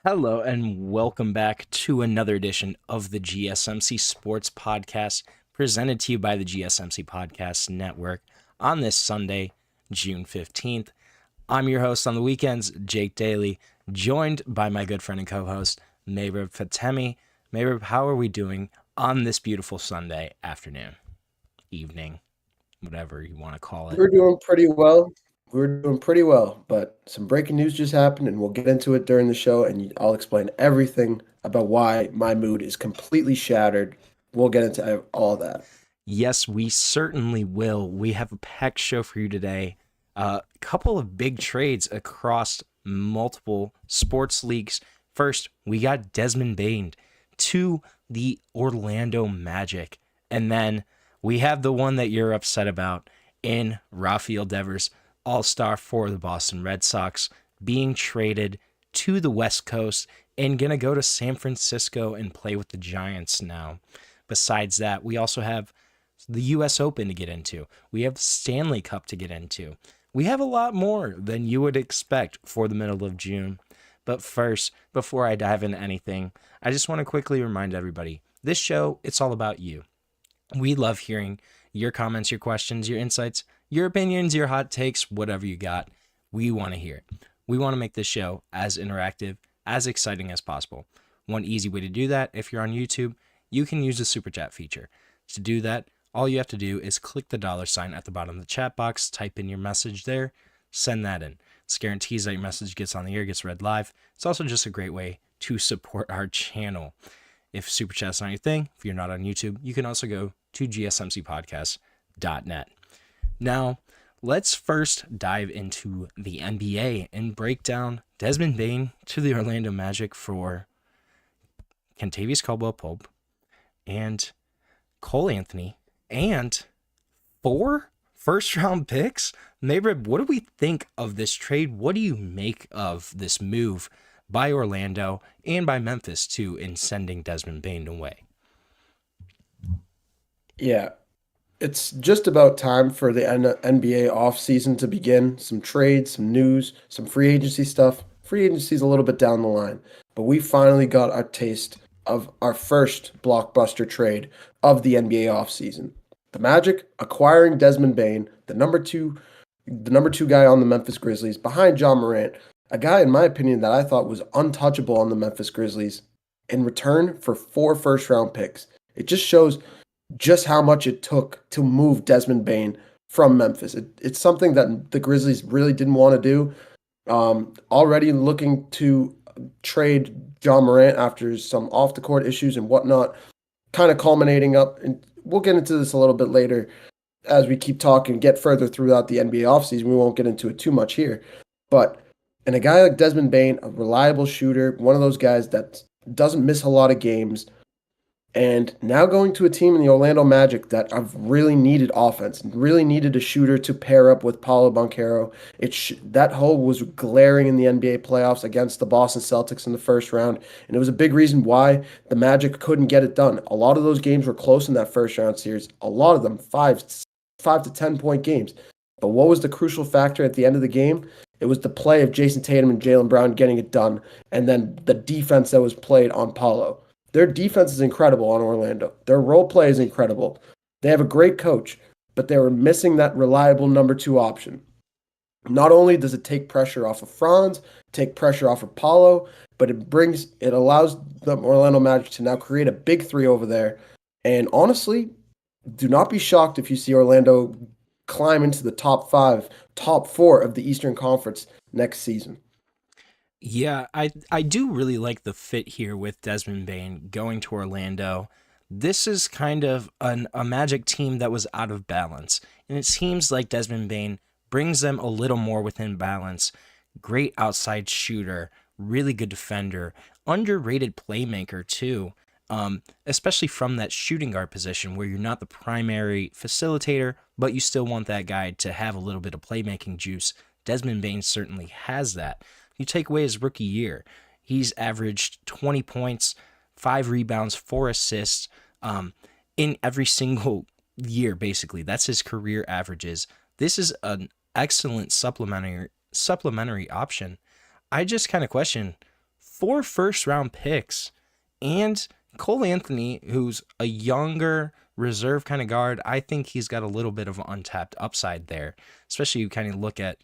Hello, and welcome back to another edition of the GSMC Sports Podcast, presented to you by the GSMC Podcast Network on this Sunday, June 15th. I'm your host on the weekends, Jake Daley, joined by my good friend and co-host, Mehrob Fatemi. Mehrob, how are we doing on this beautiful Sunday afternoon, evening, whatever you want to call it? We're doing pretty well. We're doing pretty well, but some breaking news just happened, and we'll get into it during the show, and I'll explain everything about why my mood is completely shattered. We'll get into all that. Yes, we certainly will. We have a packed show for you today. A couple of big trades across multiple sports leagues. First, we got Desmond Bane to the Orlando Magic. And then we have the one that you're upset about in Rafael Devers, all-star for the Boston Red Sox, being traded to the West Coast and going to go to San Francisco and play with the Giants now. Besides that, we also have the U.S. Open to get into. We have Stanley Cup to get into. We have a lot more than you would expect for the middle of June. But first, before I dive into anything, I just want to quickly remind everybody, this show, it's all about you. We love hearing your comments, your questions, your insights, your opinions, your hot takes, whatever you got. We want to hear it. We want to make this show as interactive, as exciting as possible. One easy way to do that, if you're on YouTube, you can use the super chat feature. To do that, all you have to do is click the $ at the bottom of the chat box, type in your message there, send that in. This guarantees that your message gets on the air, gets read live. It's also just a great way to support our channel. If super chat's not your thing, if you're not on YouTube, you can also go to gsmcpodcast.net. Now, let's first dive into the NBA and break down Desmond Bane to the Orlando Magic for Kentavious Caldwell-Pope and Cole Anthony and 4 first-round picks. Mehrob, what do we think of this trade? What do you make of this move by Orlando and by Memphis in sending Desmond Bane away? Yeah, it's just about time for the NBA offseason to begin. Some trades, some news, some free agency stuff. Free agency's a little bit down the line, but we finally got a taste of our first blockbuster trade of the NBA offseason. The Magic acquiring Desmond Bane, the number two guy on the Memphis Grizzlies, behind John Morant, a guy, in my opinion, that I thought was untouchable on the Memphis Grizzlies, in return for 4 first-round picks. It just shows just how much it took to move Desmond Bane from Memphis. It's something that the Grizzlies really didn't want to do. Already looking to trade John Morant after some off-the-court issues and whatnot, kind of culminating up, and we'll get into this a little bit later as we keep talking, get further throughout the NBA offseason. We won't get into it too much here. But and a guy like Desmond Bane, a reliable shooter, one of those guys that doesn't miss a lot of games, and now going to a team in the Orlando Magic that have really needed offense, really needed a shooter to pair up with Paolo Banchero. That hole was glaring in the NBA playoffs against the Boston Celtics in the first round, and it was a big reason why the Magic couldn't get it done. A lot of those games were close in that first round series. A lot of them 5 to 10 point games. But what was the crucial factor at the end of the game? It was the play of Jason Tatum and Jaylen Brown getting it done, and then the defense that was played on Paolo. Their defense is incredible on Orlando. Their role play is incredible. They have a great coach, but they were missing that reliable number 2 option. Not only does it take pressure off of Franz, take pressure off of Paolo, but it allows the Orlando Magic to now create a big 3 over there. And honestly, do not be shocked if you see Orlando climb into the top 5, top 4 of the Eastern Conference next season. Yeah, I do really like the fit here with Desmond Bane going to Orlando. This is kind of a Magic team that was out of balance, and it seems like Desmond Bane brings them a little more within balance. Great outside shooter, really good defender, underrated playmaker too, especially from that shooting guard position where you're not the primary facilitator, but you still want that guy to have a little bit of playmaking juice. Desmond Bane certainly has that. You take away his rookie year, he's averaged 20 points, 5 rebounds, 4 assists in every single year, basically. That's his career averages. This is an excellent supplementary option. I just kind of question 4 first-round picks, and Cole Anthony, who's a younger reserve kind of guard. I think he's got a little bit of an untapped upside there, especially you kind of look at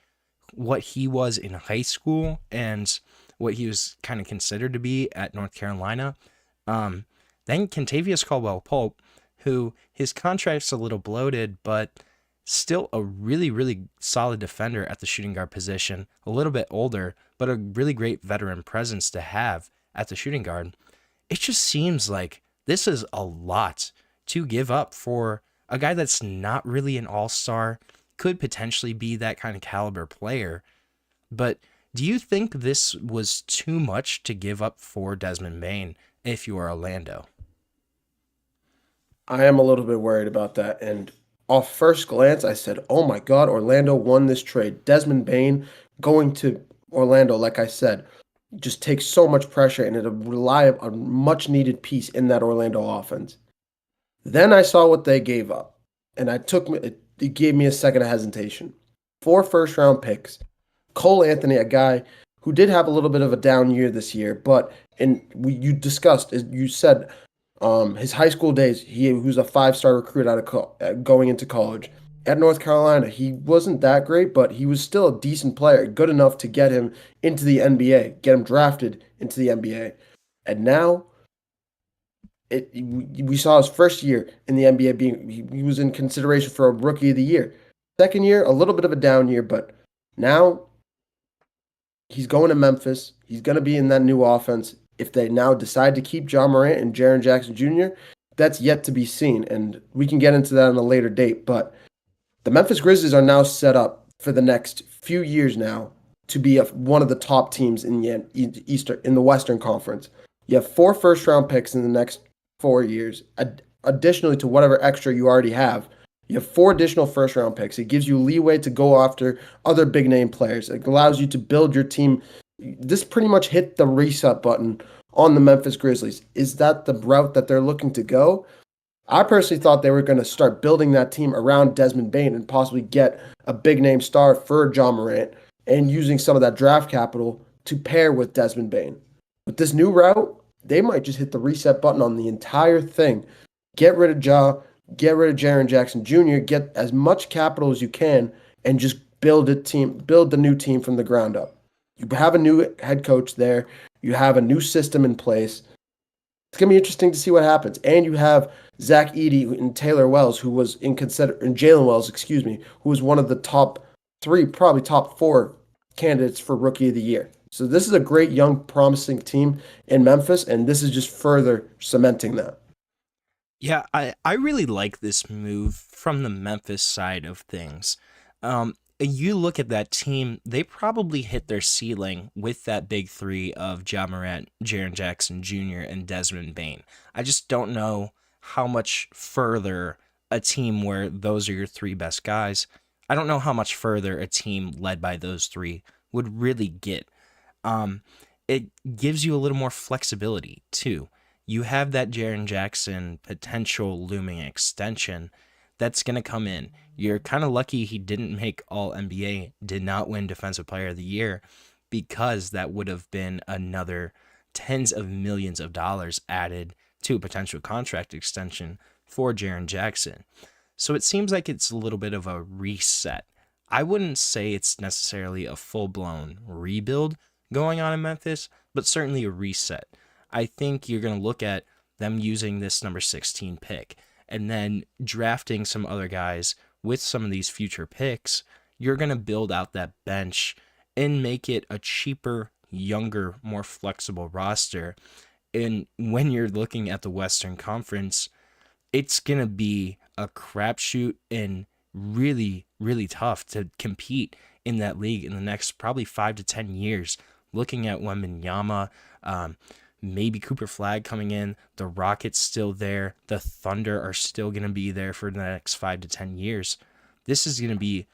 what he was in high school and what he was kind of considered to be at North Carolina. Then Kentavious Caldwell-Pope, who his contract's a little bloated, but still a really, really solid defender at the shooting guard position, a little bit older, but a really great veteran presence to have at the shooting guard. It just seems like this is a lot to give up for a guy that's not really an all-star, could potentially be that kind of caliber player. But do you think this was too much to give up for Desmond Bane if you are Orlando? I am a little bit worried about that. And off first glance, I said, oh my God, Orlando won this trade. Desmond Bane going to Orlando, like I said, just takes so much pressure and it'll rely on a much needed piece in that Orlando offense. Then I saw what they gave up, and it gave me a second of hesitation. 4 first-round picks. Cole Anthony, a guy who did have a little bit of a down year this year, but you said his high school days, he was a 5-star recruit going into college. At North Carolina, he wasn't that great, but he was still a decent player, good enough to get him into the NBA, get him drafted into the NBA. And now we saw his first year in the NBA he was in consideration for a rookie of the year. Second year, a little bit of a down year, but now he's going to Memphis. He's going to be in that new offense. If they now decide to keep Ja Morant and Jaren Jackson Jr., that's yet to be seen, and we can get into that on a later date. But the Memphis Grizzlies are now set up for the next few years now to be one of the top teams in the Western Conference. You have 4 first-round picks in the next 4 years, additionally to whatever extra you already have. You have 4 additional first-round picks. It gives you leeway to go after other big-name players. It allows you to build your team. This pretty much hit the reset button on the Memphis Grizzlies. Is that the route that they're looking to go? I personally thought they were going to start building that team around Desmond Bane and possibly get a big-name star for Ja Morant and using some of that draft capital to pair with Desmond Bane. With this new route, they might just hit the reset button on the entire thing. Get rid of Ja, get rid of Jaren Jackson Jr., get as much capital as you can, and just build the new team from the ground up. You have a new head coach there. You have a new system in place. It's going to be interesting to see what happens. And you have Zach Edey and Taylor Wells, and Jalen Wells, who was one of the top 3, probably top 4 candidates for Rookie of the Year. So this is a great, young, promising team in Memphis, and this is just further cementing that. Yeah, I really like this move from the Memphis side of things. You look at that team, they probably hit their ceiling with that big 3 of Ja Morant, Jaren Jackson Jr., and Desmond Bane. I just don't know how much further a team where those are your 3 best guys, I don't know how much further a team led by those 3 would really get. It gives you a little more flexibility, too. You have that Jaren Jackson potential looming extension that's going to come in. You're kind of lucky he didn't make All-NBA, did not win Defensive Player of the Year, because that would have been another tens of millions of dollars added to a potential contract extension for Jaren Jackson. So it seems like it's a little bit of a reset. I wouldn't say it's necessarily a full-blown rebuild going on in Memphis, but certainly a reset. I think you're going to look at them using this number 16 pick and then drafting some other guys with some of these future picks. You're going to build out that bench and make it a cheaper, younger, more flexible roster. And when you're looking at the Western Conference, it's going to be a crapshoot and really, really tough to compete in that league in the next probably 5 to 10 years. Looking at Wembanyama, maybe Cooper Flag coming in, the Rockets still there, the Thunder are still going to be there for the next 5 to 10 years. This is going to be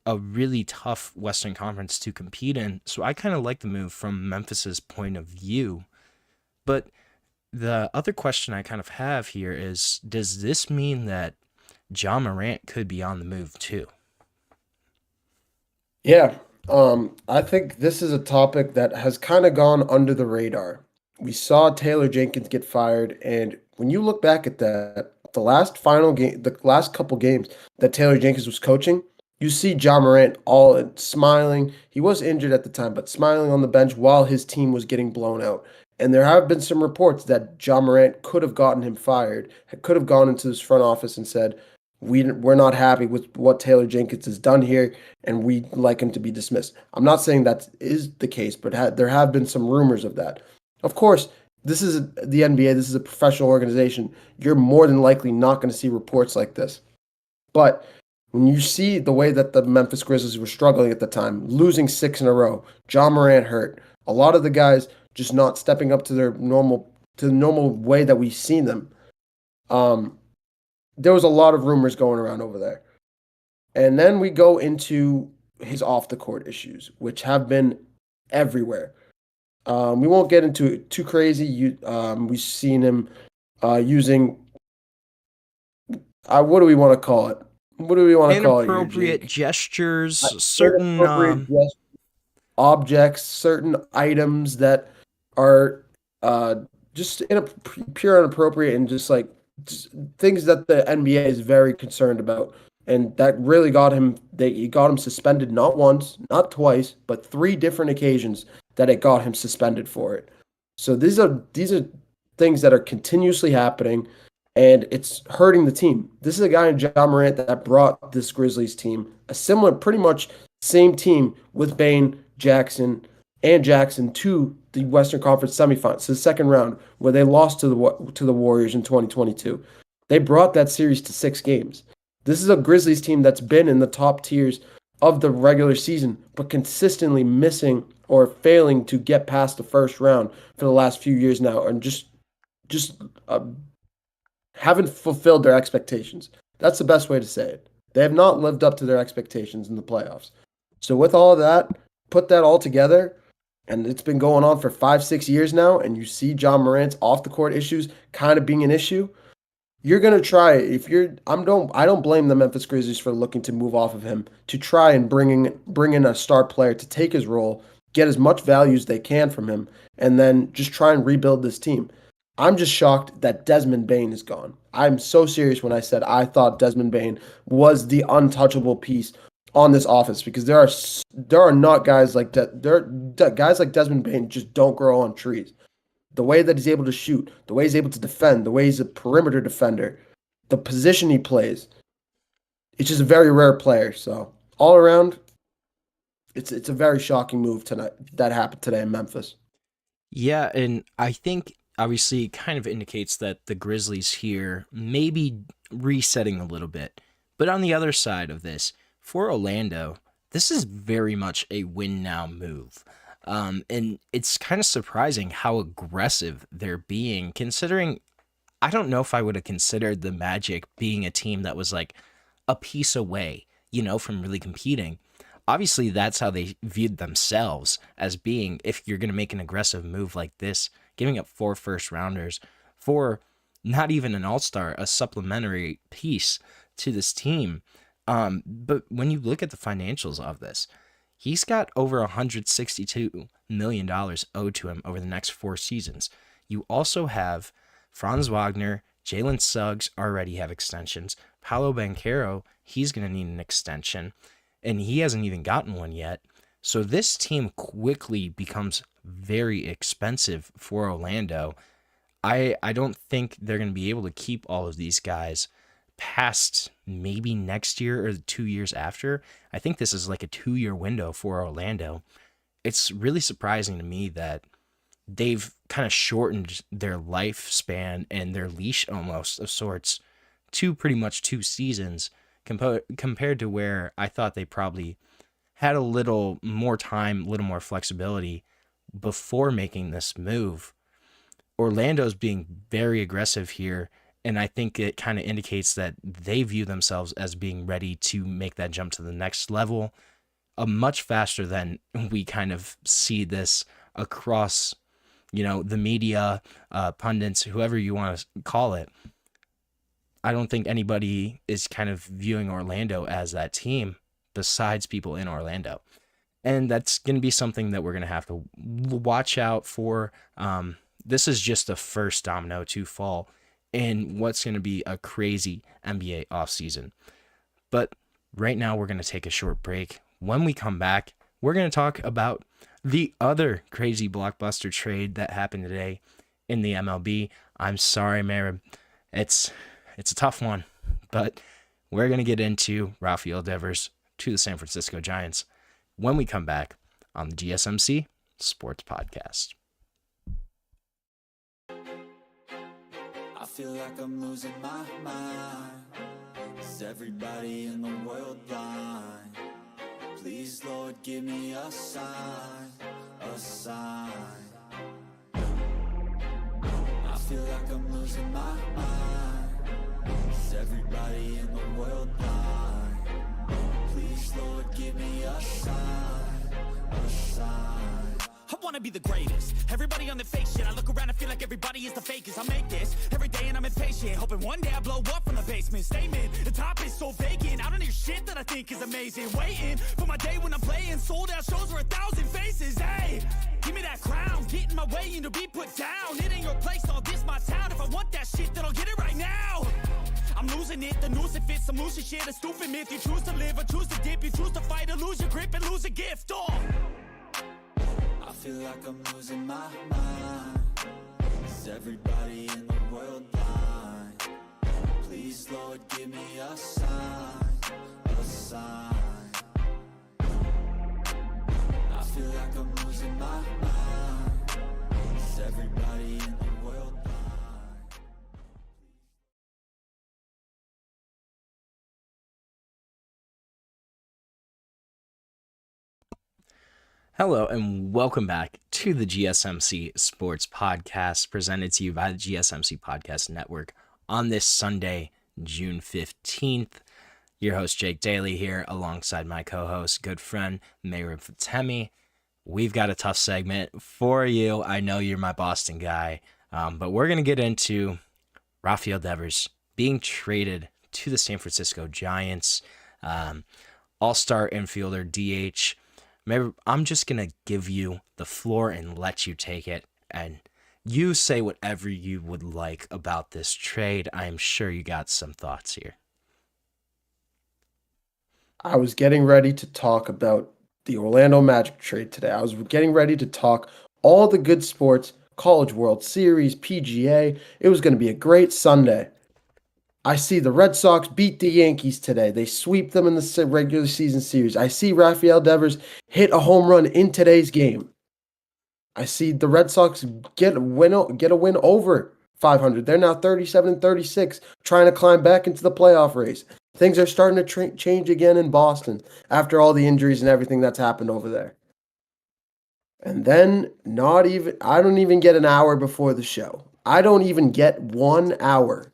a really tough Western Conference to compete in, so I kind of like the move from Memphis's point of view. But the other question I kind of have here is, does this mean that Ja Morant could be on the move too? Yeah, I think this is a topic that has kind of gone under the radar. We saw Taylor Jenkins get fired, and when you look back at that, the last final game, the last couple games that Taylor Jenkins was coaching, you see John Morant all smiling. He was injured at the time, but smiling on the bench while his team was getting blown out. And there have been some reports that John Morant could have gotten him fired, could have gone into his front office and said, we're not happy with what Taylor Jenkins has done here, and we'd like him to be dismissed. I'm not saying that is the case, but there have been some rumors of that. Of course, this is the NBA. This is a professional organization. You're more than likely not going to see reports like this. But when you see the way that the Memphis Grizzlies were struggling at the time, losing 6 in a row, John Morant hurt, a lot of the guys just not stepping up to the normal way that we've seen them. There was a lot of rumors going around over there. And then we go into his off the court issues, which have been everywhere. We won't get into it too crazy. We've seen him using, what do we want to call it? What do we want to call it here, Inappropriate Jake? gestures, certain Inappropriate objects, certain items that are just pure inappropriate and just like things that the NBA is very concerned about. And that really got him, he got him suspended not once, not twice, but 3 different occasions that it got him suspended for it. So these are things that are continuously happening, and it's hurting the team. This is a guy in John Morant that brought this Grizzlies team, a similar, pretty much same team with Bane, Jackson, to the Western Conference semifinals, to the second round, where they lost to the Warriors in 2022. They brought that series to 6 games. This is a Grizzlies team that's been in the top tiers of the regular season, but consistently missing or failing to get past the first round for the last few years now, and just haven't fulfilled their expectations. That's the best way to say it. They have not lived up to their expectations in the playoffs. So with all of that, put that all together, and it's been going on for 5-6 years now, and you see John Morant's off the court issues kind of being an issue. You're gonna try it. I don't blame the Memphis Grizzlies for looking to move off of him, to try and bring in a star player to take his role, get as much value as they can from him, and then just try and rebuild this team. I'm just shocked that Desmond Bane is gone. I'm so serious when I said I thought Desmond Bane was the untouchable piece on this offense, because there are not guys like that. Guys like Desmond Bane just don't grow on trees. The way that he's able to shoot, the way he's able to defend, the way he's a perimeter defender, the position he plays, it's just a very rare player. So all around, it's a very shocking move tonight that happened today in Memphis. Yeah, and I think obviously it kind of indicates that the Grizzlies here may be resetting a little bit. But on the other side of this, for Orlando, this is very much a win now move. And it's kind of surprising how aggressive they're being, considering I don't know if I would have considered the Magic being a team that was like a piece away, from really competing. Obviously, that's how they viewed themselves as being, if you're going to make an aggressive move like this, giving up 4 first-rounders for not even an all-star, a supplementary piece to this team. But when you look at the financials of this, he's got over $162 million owed to him over the next 4 seasons. You also have Franz Wagner, Jalen Suggs already have extensions. Paolo Banchero, he's going to need an extension, and he hasn't even gotten one yet. So this team quickly becomes very expensive for Orlando. I don't think they're going to be able to keep all of these guys past maybe next year or the 2 years after. I think this is like a 2-year window for Orlando. It's really surprising to me that they've kind of shortened their lifespan and their leash almost of sorts to pretty much 2 seasons compared to where I thought they probably had a little more time, a little more flexibility before making this move. Orlando's being very aggressive here, and I think it kind of indicates that they view themselves as being ready to make that jump to the next level much faster than we kind of see this across, the media, pundits, whoever you want to call it. I don't think anybody is kind of viewing Orlando as that team besides people in Orlando. And that's going to be something that we're going to have to watch out for. This is just the first domino to fall in what's going to be a crazy NBA offseason. But right now, we're going to take a short break. When we come back, we're going to talk about the other crazy blockbuster trade that happened today in the MLB. I'm sorry, Mehrob. It's a tough one, but we're going to get into Rafael Devers to the San Francisco Giants when we come back on the GSMC Sports Podcast. I feel like I'm losing my mind. Is everybody in the world blind? Please, Lord, give me a sign, a sign. I feel like I'm losing my mind. Is everybody in the world blind? Please, Lord, give me a sign, a sign. I wanna be the greatest. Everybody on the fake shit. I look around and feel like everybody is the fakest. I make this every day and I'm impatient, hoping one day I blow up from the basement. Statement, the top is so vacant. I don't hear shit that I think is amazing. Waiting for my day when I'm playing sold out shows for 1,000 faces. Hey, give me that crown, get in my way and to be put down. It ain't your place, all this my town. If I want that shit, then I'll get it right now. I'm losing it, the noose it fits, I'm losing shit. A stupid myth, you choose to live or choose to dip. You choose to fight or lose your grip and lose a gift. I feel like I'm losing my mind. Is everybody in the world blind? Please, Lord, give me a sign, a sign. I feel like I'm losing my mind. Is everybody in the world blind? Hello and welcome back to the GSMC Sports Podcast, presented to you by the GSMC Podcast Network on this Sunday, June 15th. Your host, Jake Daley, here alongside my co-host, good friend, Mehrob Fatemi. We've got a tough segment for you. I know you're my Boston guy, but we're going to get into Rafael Devers being traded to the San Francisco Giants, all-star infielder, DH. Maybe I'm just going to give you the floor and let you take it, and you say whatever you would like about this trade. I am sure you got some thoughts here. I was getting ready to talk about the Orlando Magic trade today. I was getting ready to talk all the good sports, College World Series, PGA. It was going to be a great Sunday. I see the Red Sox beat the Yankees today. They sweep them in the regular season series. I see Rafael Devers hit a home run in today's game. I see the Red Sox get a win over 500. They're now 37-36, trying to climb back into the playoff race. Things are starting to change again in Boston after all the injuries and everything that's happened over there. And then I don't even get an hour before the show. I don't even get 1 hour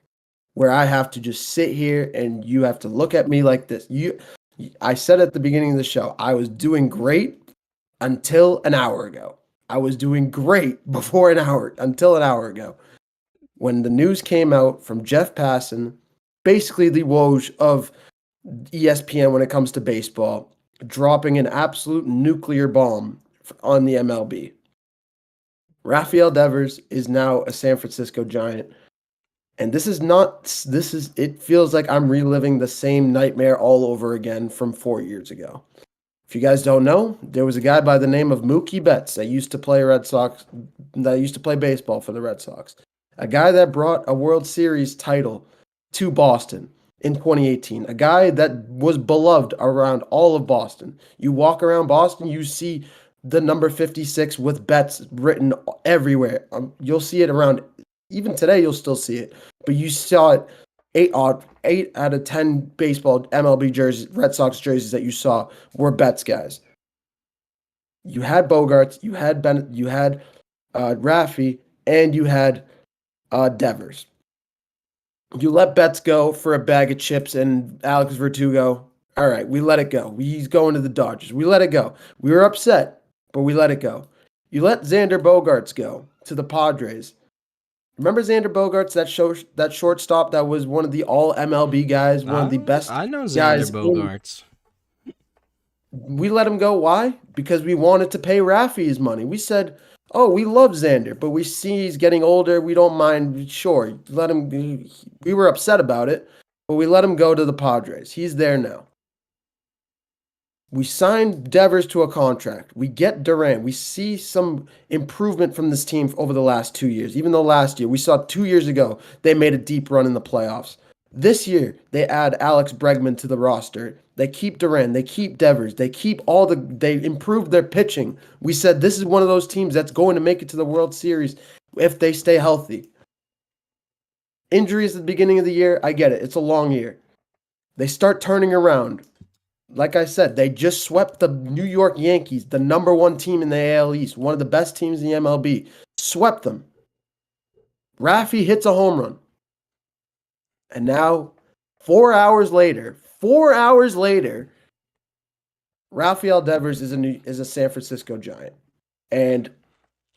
where I have to just sit here and you have to look at me like this. I said at the beginning of the show, I was doing great until an hour ago. I was doing great until an hour ago. When the news came out from Jeff Passan, basically the Woj of ESPN when it comes to baseball, dropping an absolute nuclear bomb on the MLB. Rafael Devers is now a San Francisco Giant. And it feels like I'm reliving the same nightmare all over again from 4 years ago. If you guys don't know, there was a guy by the name of Mookie Betts that used to play baseball for the Red Sox. A guy that brought a World Series title to Boston in 2018. A guy that was beloved around all of Boston. You walk around Boston, you see the number 56 with Betts written everywhere. You'll see it around. Even today, you'll still see it. But you saw it 8 out of 10 baseball MLB jerseys, Red Sox jerseys that you saw were Betts guys. You had Bogarts, you had Bennett, you had Rafi, and you had Devers. You let Betts go for a bag of chips and Alex Verdugo. All right, we let it go. He's going to the Dodgers. We let it go. We were upset, but we let it go. You let Xander Bogaerts go to the Padres. Remember Xander Bogaerts, that shortstop that was one of the all MLB guys, one of the best I know Xander guys Bogaerts. We let him go. Why? Because we wanted to pay Rafi his money. We said, oh, we love Xander, but we see he's getting older. We don't mind. Sure, let him. We were upset about it, but we let him go to the Padres. He's there now. We signed Devers to a contract. We get Durant. We see some improvement from this team over the last 2 years. Even though last year, we saw 2 years ago, they made a deep run in the playoffs. This year, they add Alex Bregman to the roster. They keep Durant. They keep Devers. They improved their pitching. We said this is one of those teams that's going to make it to the World Series if they stay healthy. Injuries at the beginning of the year, I get it. It's a long year. They start turning around. Like I said, they just swept the New York Yankees, the number 1 team in the AL East, one of the best teams in the MLB. Swept them. Rafi hits a home run. And now, 4 hours later, Rafael Devers is a San Francisco Giant. And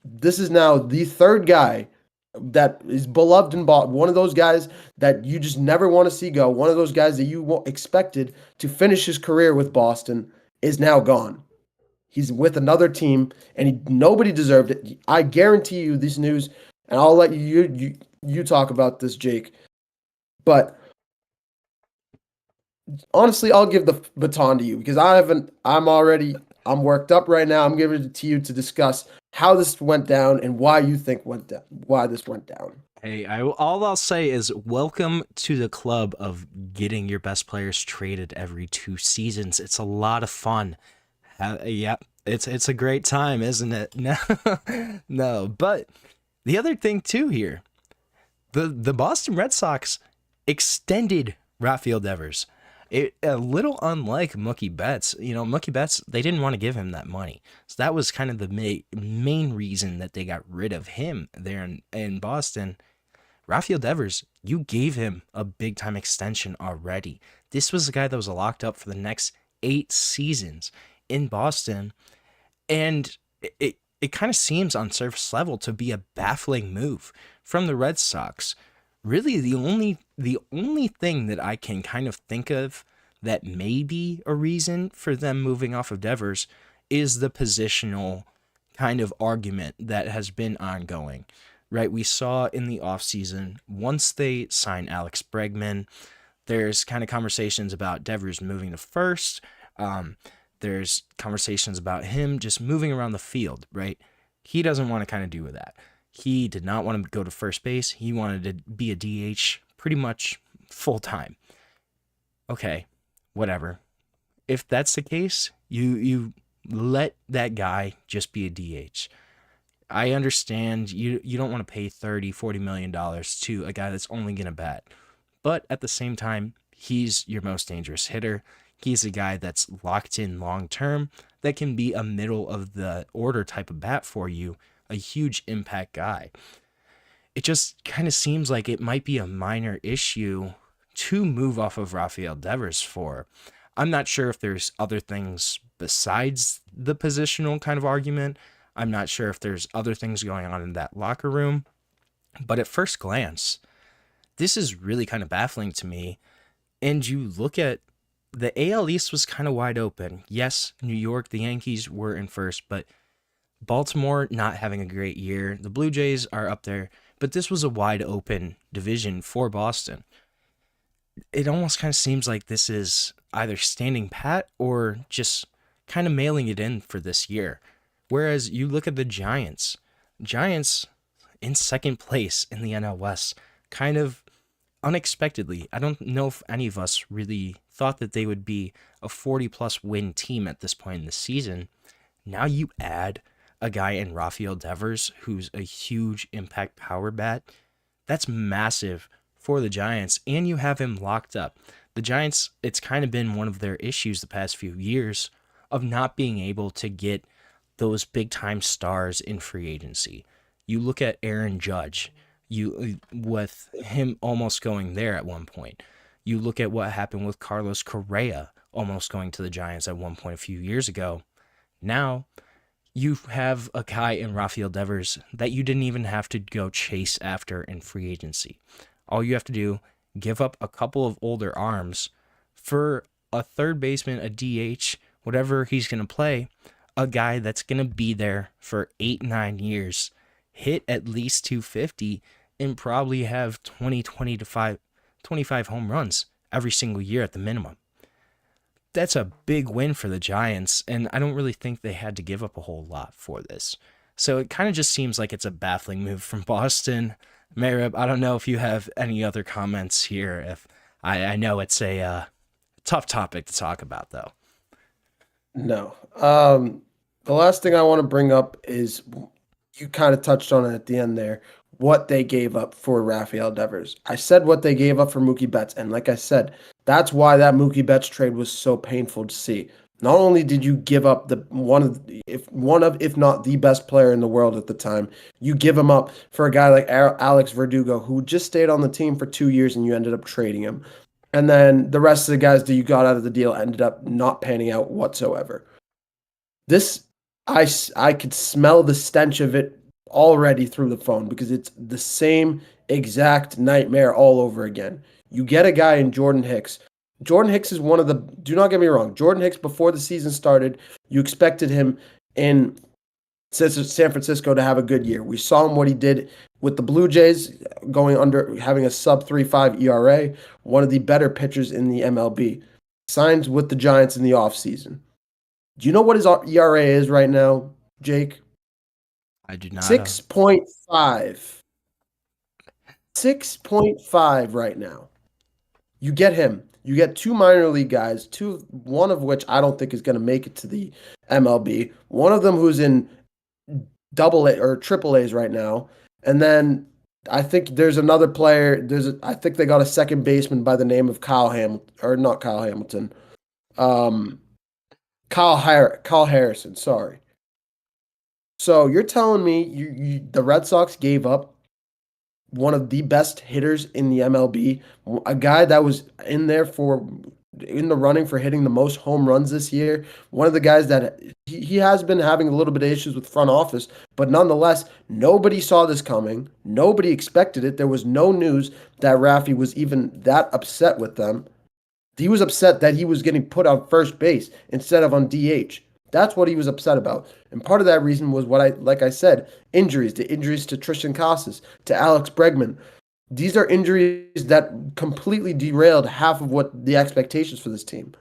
this is now the third guy that is beloved in Boston, one of those guys that you just never want to see go, one of those guys that you expected to finish his career with Boston is now gone. He's with another team, and nobody deserved it. I guarantee you this news, and I'll let you talk about this, Jake. But honestly, I'll give the baton to you because I'm worked up right now. I'm giving it to you to discuss how this went down and why you think why this went down. Hey, all I'll say is welcome to the club of getting your best players traded every 2 seasons. It's a lot of fun. Yeah, it's a great time, isn't it? No, but the other thing too here, the Boston Red Sox extended Rafael Devers. A little unlike Mookie Betts. Mookie Betts, they didn't want to give him that money. So that was kind of the main reason that they got rid of him there in Boston. Rafael Devers, you gave him a big-time extension already. This was a guy that was locked up for the next 8 seasons in Boston. And it kind of seems on surface level to be a baffling move from the Red Sox. Really, the only thing that I can kind of think of that may be a reason for them moving off of Devers is the positional kind of argument that has been ongoing, right? We saw in the offseason, once they sign Alex Bregman, there's kind of conversations about Devers moving to first. There's conversations about him just moving around the field, right? He doesn't want to kind of do with that. He did not want to go to first base. He wanted to be a DH pretty much full time. Okay, whatever. If that's the case, you let that guy just be a DH. I understand you don't want to pay $30-40 million to a guy that's only going to bat. But at the same time, he's your most dangerous hitter. He's a guy that's locked in long term that can be a middle of the order type of bat for you. A huge impact guy. It just kind of seems like it might be a minor issue to move off of Rafael Devers for. I'm not sure if there's other things besides the positional kind of argument. I'm not sure if there's other things going on in that locker room. But at first glance, this is really kind of baffling to me. And you look at the AL East was kind of wide open. Yes, New York, the Yankees were in first, but Baltimore not having a great year. The Blue Jays are up there, but this was a wide open division for Boston. It almost kind of seems like this is either standing pat or just kind of mailing it in for this year. Whereas you look at the Giants in second place in the NL West, kind of unexpectedly. I don't know if any of us really thought that they would be a 40-plus win team at this point in the season. Now you add a guy in Rafael Devers, who's a huge impact power bat. That's massive for the Giants, and you have him locked up. The Giants, it's kind of been one of their issues the past few years of not being able to get those big-time stars in free agency. You look at Aaron Judge, with him almost going there at one point. You look at what happened with Carlos Correa almost going to the Giants at one point a few years ago. Now, you have a guy in Rafael Devers that you didn't even have to go chase after in free agency. All you have to do, give up a couple of older arms for a third baseman, a DH, whatever he's going to play, a guy that's going to be there for 8-9 years, hit at least 250, and probably have 25 home runs every single year at the minimum. That's a big win for the Giants, and I don't really think they had to give up a whole lot for this. So it kind of just seems like it's a baffling move from Boston. Mehrob, I don't know if you have any other comments here. If I know it's a tough topic to talk about, though. No. The last thing I want to bring up is you kind of touched on it at the end there, what they gave up for Rafael Devers. I said what they gave up for Mookie Betts, and like I said, that's why that Mookie Betts trade was so painful to see. Not only did you give up if not the best player in the world at the time, you give him up for a guy like Alex Verdugo, who just stayed on the team for 2 years, and you ended up trading him. And then the rest of the guys that you got out of the deal ended up not panning out whatsoever. This, I could smell the stench of it already through the phone because it's the same exact nightmare all over again. You get a guy in Jordan Hicks. Jordan Hicks is one of the, do not get me wrong, Jordan Hicks, before the season started, you expected him in San Francisco to have a good year. We saw him what he did with the Blue Jays, having a sub 3.5 ERA, one of the better pitchers in the MLB. Signs with the Giants in the offseason. Do you know what his ERA is right now, Jake? I do not. 6.5. 6.5 right now. You get him. You get 2 minor league guys, one of which I don't think is going to make it to the MLB. One of them who's in AA or triple A's right now. And then I think there's another player. I think they got a second baseman by the name of Kyle Harrison, sorry. So you're telling me the Red Sox gave up one of the best hitters in the MLB, a guy that was in the running for hitting the most home runs this year, one of the guys that he has been having a little bit of issues with front office, but nonetheless, nobody saw this coming. Nobody expected it. There was no news that Rafi was even that upset with them. He was upset that he was getting put on first base instead of on DH. That's what he was upset about. And part of that reason was like I said, injuries. The injuries to Tristan Casas, to Alex Bregman. These are injuries that completely derailed half of what the expectations for this team.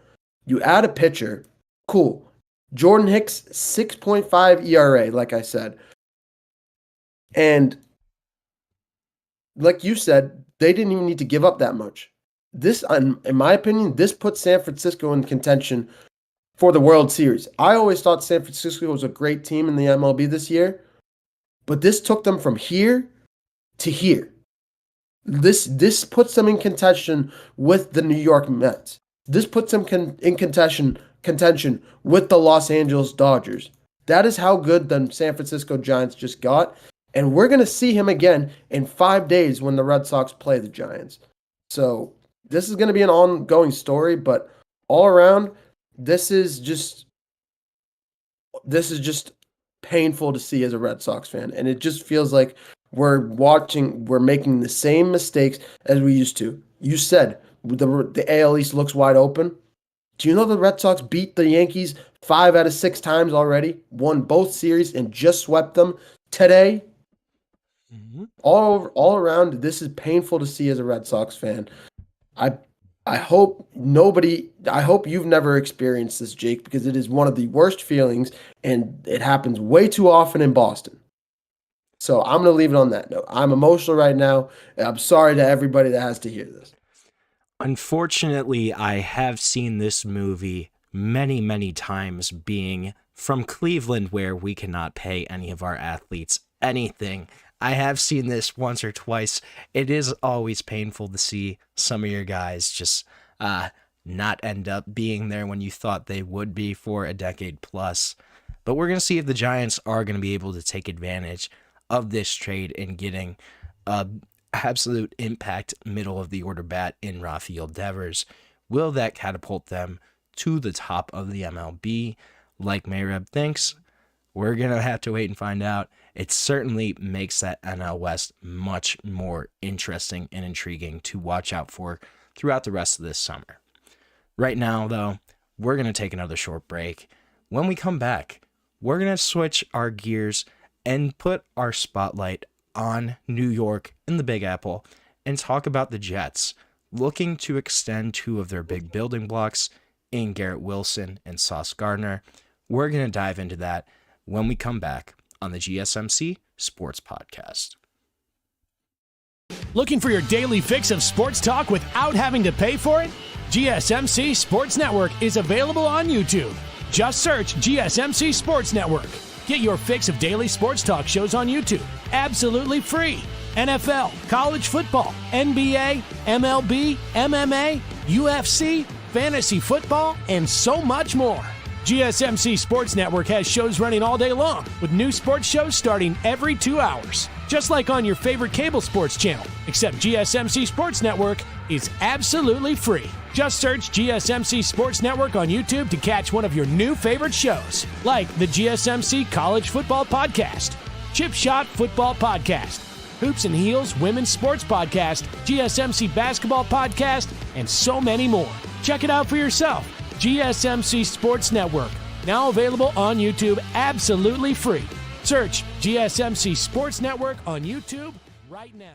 You add a pitcher, cool. Jordan Hicks, 6.5 ERA, like I said. And like you said, they didn't even need to give up that much. This, in my opinion, this puts San Francisco in contention for the World Series. I always thought San Francisco was a great team in the MLB this year, but this took them from here to here. This puts them in contention with the New York Mets. This puts them in contention with the Los Angeles Dodgers. That is how good the San Francisco Giants just got, and we're going to see him again in 5 days when the Red Sox play the Giants. So this is going to be an ongoing story, but all around, this is just painful to see as a Red Sox fan. And it just feels like we're making the same mistakes as we used to. You said the AL East looks wide open. Do you know the Red Sox beat the Yankees 5 out of 6 times already? Won both series and just swept them today? Mm-hmm. All around, this is painful to see as a Red Sox fan. I hope you've never experienced this, Jake, because it is one of the worst feelings, and it happens way too often in Boston. So I'm going to leave it on that note. I'm emotional right now, and I'm sorry to everybody that has to hear this. Unfortunately, I have seen this movie many, many times, being from Cleveland, where we cannot pay any of our athletes anything. I have seen this once or twice. It is always painful to see some of your guys just not end up being there when you thought they would be for a decade plus. But we're going to see if the Giants are going to be able to take advantage of this trade in getting absolute impact middle of the order bat in Rafael Devers. Will that catapult them to the top of the MLB? Like Mehrob thinks, we're going to have to wait and find out. It certainly makes that NL West much more interesting and intriguing to watch out for throughout the rest of this summer. Right now, though, we're going to take another short break. When we come back, we're going to switch our gears and put our spotlight on New York and the Big Apple and talk about the Jets looking to extend two of their big building blocks in Garrett Wilson and Sauce Gardner. We're going to dive into that when we come back on the GSMC Sports Podcast. Looking for your daily fix of sports talk without having to pay for it? GSMC Sports Network is available on YouTube. Just search GSMC Sports Network. Get your fix of daily sports talk shows on YouTube, absolutely free. NFL, college football, NBA, MLB, MMA, UFC, fantasy football, and so much more. GSMC Sports Network has shows running all day long, with new sports shows starting every 2 hours. Just like on your favorite cable sports channel, except GSMC Sports Network is absolutely free. Just search GSMC Sports Network on YouTube to catch one of your new favorite shows, like the GSMC College Football Podcast, Chip Shot Football Podcast, Hoops and Heels Women's Sports Podcast, GSMC Basketball Podcast, and so many more. Check it out for yourself. GSMC Sports Network, now available on YouTube absolutely free. Search GSMC Sports Network on YouTube right now.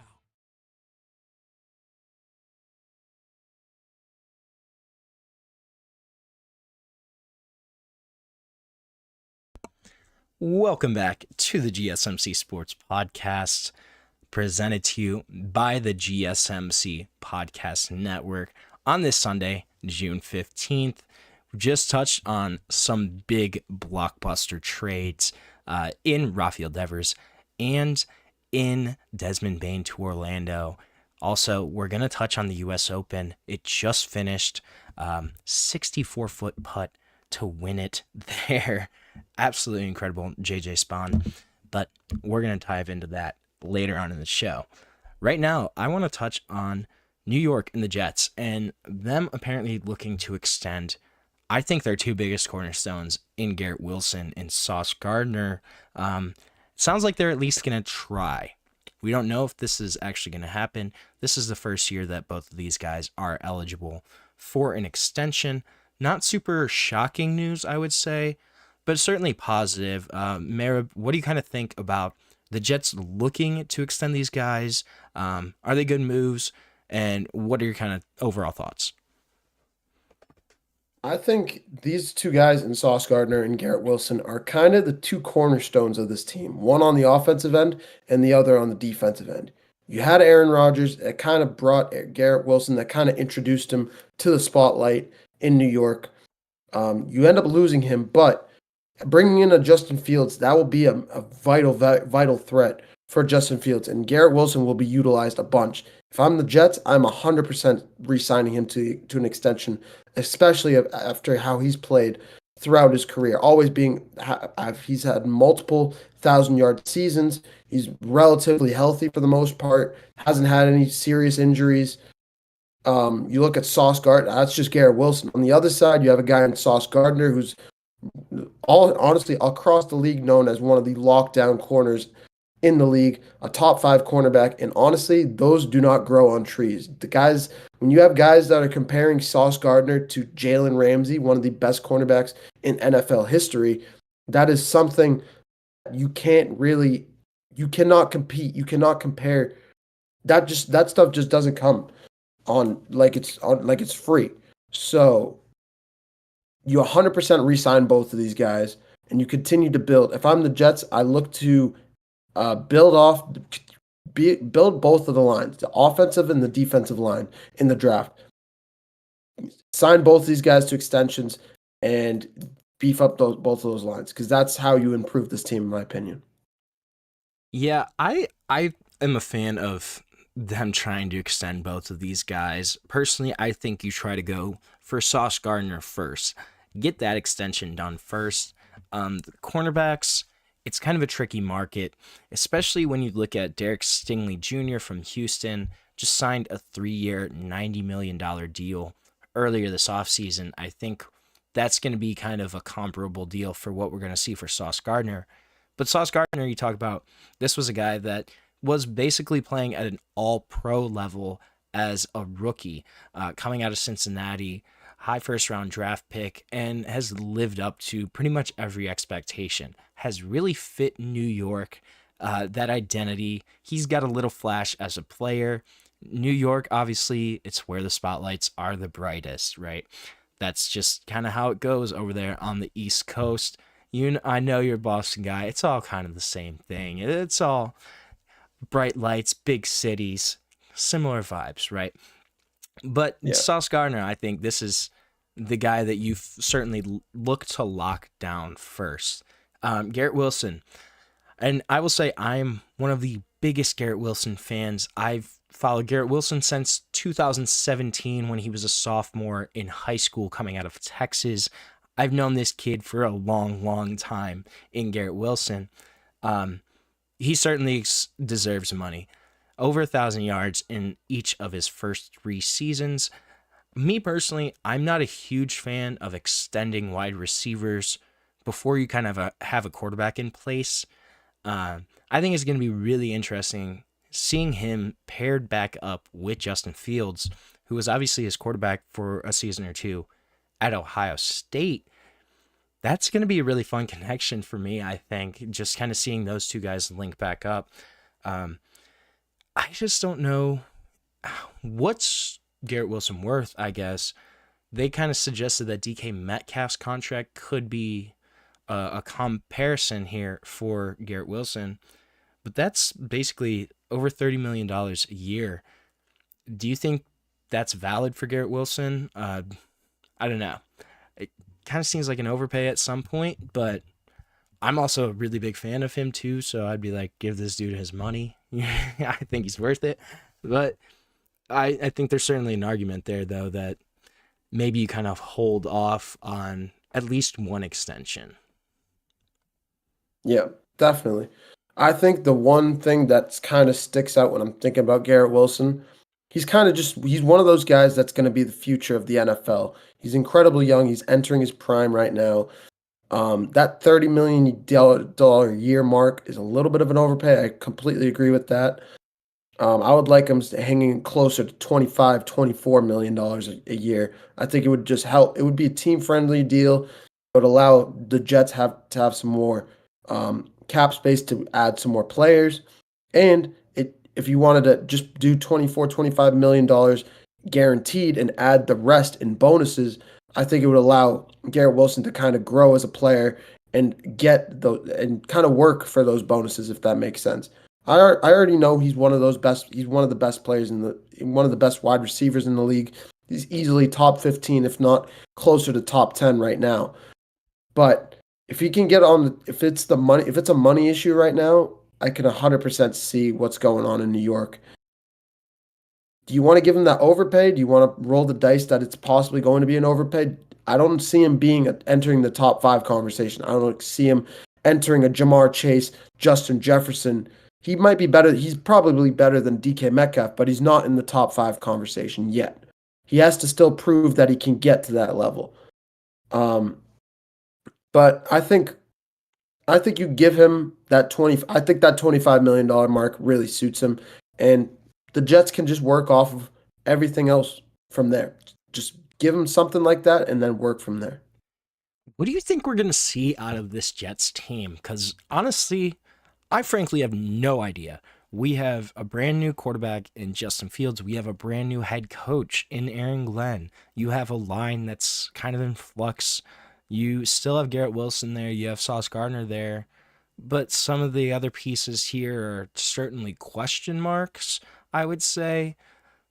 Welcome back to the GSMC Sports Podcast, presented to you by the GSMC Podcast Network on this Sunday, June 15th. We just touched on some big blockbuster trades in Rafael and in Desmond Bane to Orlando. Also, we're going to touch on the U.S. Open. It just finished, 64-foot putt to win it there. Absolutely incredible, JioSaavn. But we're going to dive into that later on in the show. Right now, I want to touch on New York and the Jets and them apparently looking to extend, I think, their two biggest cornerstones in Garrett Wilson and Sauce Gardner. Sounds like they're at least going to try. We don't know if this is actually going to happen. This is the first year that both of these guys are eligible for an extension. Not super shocking news, I would say, but certainly positive. Mehrob, what do you kind of think about the Jets looking to extend these guys? Are they good moves? And what are your kind of overall thoughts? I think these two guys in Sauce Gardner and Garrett Wilson are kind of the two cornerstones of this team, one on the offensive end and the other on the defensive end. You had Aaron Rodgers that kind of brought Garrett Wilson, that kind of introduced him to the spotlight in New York. You end up losing him, but bringing in a Justin Fields, that will be a vital threat for Justin Fields, and Garrett Wilson will be utilized a bunch. If I'm the Jets, I'm 100% re-signing him to an extension, especially after how he's played throughout his career. He's had multiple 1,000-yard seasons. He's relatively healthy for the most part. Hasn't had any serious injuries. You look at Sauce Gardner, that's just Garrett Wilson. On the other side, you have a guy in Sauce Gardner who's honestly across the league known as one of the lockdown corners in the league, a top 5 cornerback, and honestly, those do not grow on trees. When you have guys that are comparing Sauce Gardner to Jalen Ramsey, one of the best cornerbacks in NFL history, that is something you cannot compete. You cannot compare. That stuff just doesn't come on like it's free. So you 100% re-sign both of these guys, and you continue to build. If I'm the Jets, I look to build both of the lines, the offensive and the defensive line in the draft. Sign both of these guys to extensions and beef up both of those lines, because that's how you improve this team, in my opinion. Yeah, I am a fan of them trying to extend both of these guys. Personally, I think you try to go for Sauce Gardner first. Get that extension done first. The cornerbacks, it's kind of a tricky market, especially when you look at Derek Stingley Jr. from Houston, just signed a 3-year, $90 million deal earlier this offseason. I think that's going to be kind of a comparable deal for what we're going to see for Sauce Gardner. But Sauce Gardner, you talk about, this was a guy that was basically playing at an all-pro level as a rookie, coming out of Cincinnati. high first round draft pick, and has lived up to pretty much every expectation. Has really fit New York, that identity. He's got a little flash as a player. New York, obviously, it's where the spotlights are the brightest, right? That's just kind of how it goes over there on the East Coast. I know you're a Boston guy. It's all kind of the same thing. It's all bright lights, big cities, similar vibes, right? But Sauce Gardner, I think this is the guy that you certainly look to lock down first. Garrett Wilson. And I will say I'm one of the biggest Garrett Wilson fans. I've followed Garrett Wilson since 2017 when he was a sophomore in high school coming out of Texas. I've known this kid for a long, long time in Garrett Wilson. He certainly deserves money. Over 1,000 yards in each of his first 3 seasons. Me personally, I'm not a huge fan of extending wide receivers before you kind of have a quarterback in place. I think it's going to be really interesting seeing him paired back up with Justin Fields, who was obviously his quarterback for a season or two at Ohio State. That's going to be a really fun connection for me, I think, just kind of seeing those two guys link back up. I just don't know what's Garrett Wilson worth, I guess. They kind of suggested that DK Metcalf's contract could be a comparison here for Garrett Wilson, but that's basically over $30 million a year. Do you think that's valid for Garrett Wilson? I don't know. It kind of seems like an overpay at some point, but I'm also a really big fan of him too, so I'd be like, give this dude his money. I think he's worth it. But I think there's certainly an argument there, though, that maybe you kind of hold off on at least one extension. Yeah, definitely. I think the one thing that's kind of sticks out when I'm thinking about Garrett Wilson, he's one of those guys that's going to be the future of the NFL. He's incredibly young. He's entering his prime right now. That $30 million a year mark is a little bit of an overpay. I completely agree with that. I would like him hanging closer to $25, $24 million a year. I think it would just help. It would be a team-friendly deal. It would allow the Jets to have some more cap space to add some more players. And if you wanted to just do $24, $25 million guaranteed and add the rest in bonuses, I think it would allow Garrett Wilson to kind of grow as a player and and kind of work for those bonuses, if that makes sense. I already know he's one of the best players one of the best wide receivers in the league. He's easily top 15, if not closer to top 10 right now. But if he can get on, if it's a money issue right now, I can 100% see what's going on in New York. Do you want to give him that overpay? Do you want to roll the dice that it's possibly going to be an overpay? I don't see him entering the top 5 conversation. I don't see him entering a Jamar Chase, Justin Jefferson. He might be better. He's probably better than DK Metcalf, but he's not in the top 5 conversation yet. He has to still prove that he can get to that level. But I think you give him that I think that $25 million mark really suits him, and the Jets can just work off of everything else from there. Just give him something like that and then work from there. What do you think we're going to see out of this Jets team? Because honestly, I frankly have no idea. We have a brand new quarterback in Justin Fields. We have a brand new head coach in Aaron Glenn. You have a line that's kind of in flux. You still have Garrett Wilson there. You have Sauce Gardner there. But some of the other pieces here are certainly question marks, I would say.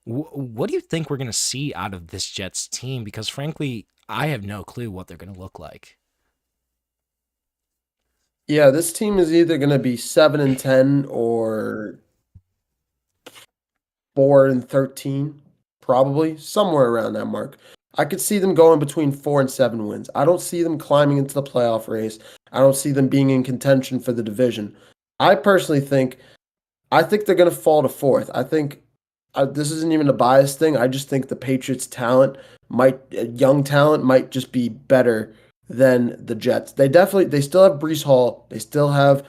What do you think we're going to see out of this Jets team? Because frankly, I have no clue what they're going to look like. Yeah, this team is either going to be 7-10 or 4-13, probably somewhere around that mark. I could see them going between 4 and 7 wins. I don't see them climbing into the playoff race. I don't see them being in contention for the division. I personally think they're going to fall to 4th. I think this isn't even a bias thing. I just think the Patriots' young talent might just be better than the Jets. They still have Breece Hall. They still have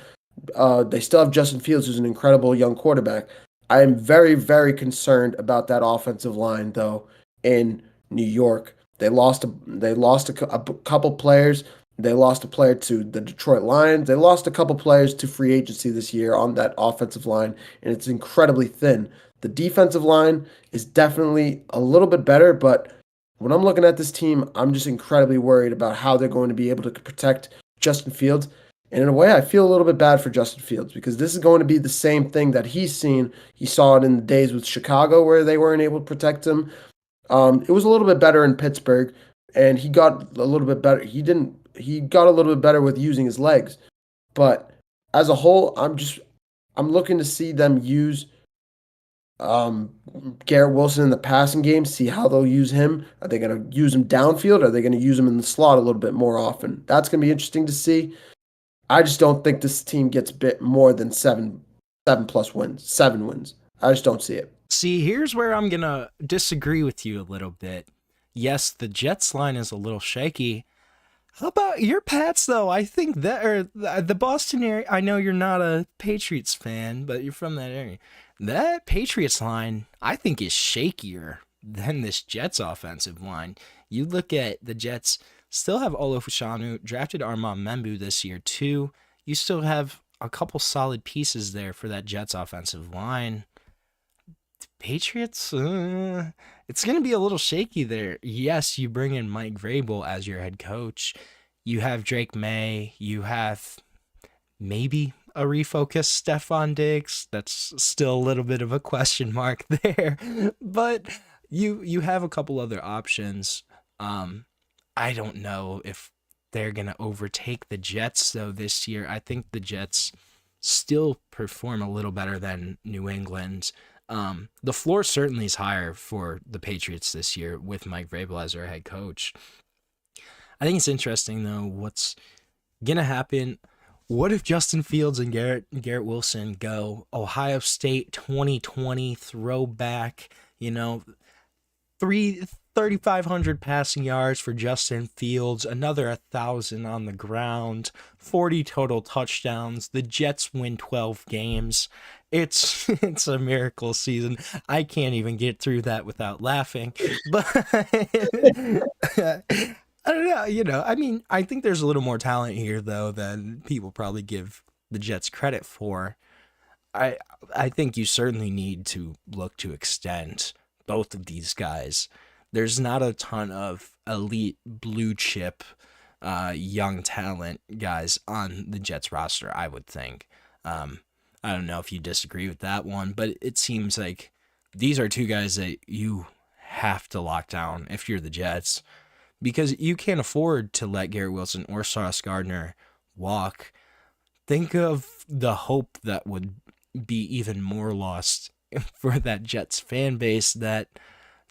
Justin Fields, who's an incredible young quarterback. I am very, very concerned about that offensive line, though, in New York. a couple players. They lost a player to the Detroit Lions. They lost a couple players to free agency this year on that offensive line, and it's incredibly thin. The defensive line is definitely a little bit better, but when I'm looking at this team, I'm just incredibly worried about how they're going to be able to protect Justin Fields. And in a way, I feel a little bit bad for Justin Fields because this is going to be the same thing that he's seen. He saw it in the days with Chicago where they weren't able to protect him. It was a little bit better in Pittsburgh, and he got a little bit better. He got a little bit better with using his legs. But as a whole, I'm looking to see them use Garrett Wilson in the passing game, see how they'll use him. Are they going to use him downfield? Are they going to use him in the slot a little bit more often? That's going to be interesting to see. I just don't think this team gets bit more than 7 plus wins, 7 wins. I just don't see it. See, here's where I'm going to disagree with you a little bit. Yes, the Jets line is a little shaky. How about your Pats, though? I think that, or the Boston area, I know you're not a Patriots fan, but you're from that area. That Patriots line, I think, is shakier than this Jets offensive line. You look at the Jets, still have Olofashanu, drafted Armand Membu this year, too. You still have a couple solid pieces there for that Jets offensive line. Patriots, it's going to be a little shaky there. Yes, you bring in Mike Vrabel as your head coach. You have Drake May. You have maybe a refocused Stephon Diggs. That's still a little bit of a question mark there. But you have a couple other options. I don't know if they're going to overtake the Jets, though, this year. I think the Jets still perform a little better than New England. The floor certainly is higher for the Patriots this year with Mike Vrabel as their head coach. I think it's interesting, though, what's going to happen. What if Justin Fields and Garrett Wilson go Ohio State 2020 throwback, 3,500 passing yards for Justin Fields, another 1,000 on the ground, 40 total touchdowns. The Jets win 12 games. It's a miracle season. I can't even get through that without laughing. But I don't know, I mean, I think there's a little more talent here, though, than people probably give the Jets credit for. I think you certainly need to look to extend both of these guys. There's not a ton of elite blue chip young talent guys on the Jets roster, I would think. I don't know if you disagree with that one, but it seems like these are two guys that you have to lock down if you're the Jets, because you can't afford to let Garrett Wilson or Sauce Gardner walk. Think of the hope that would be even more lost for that Jets fan base that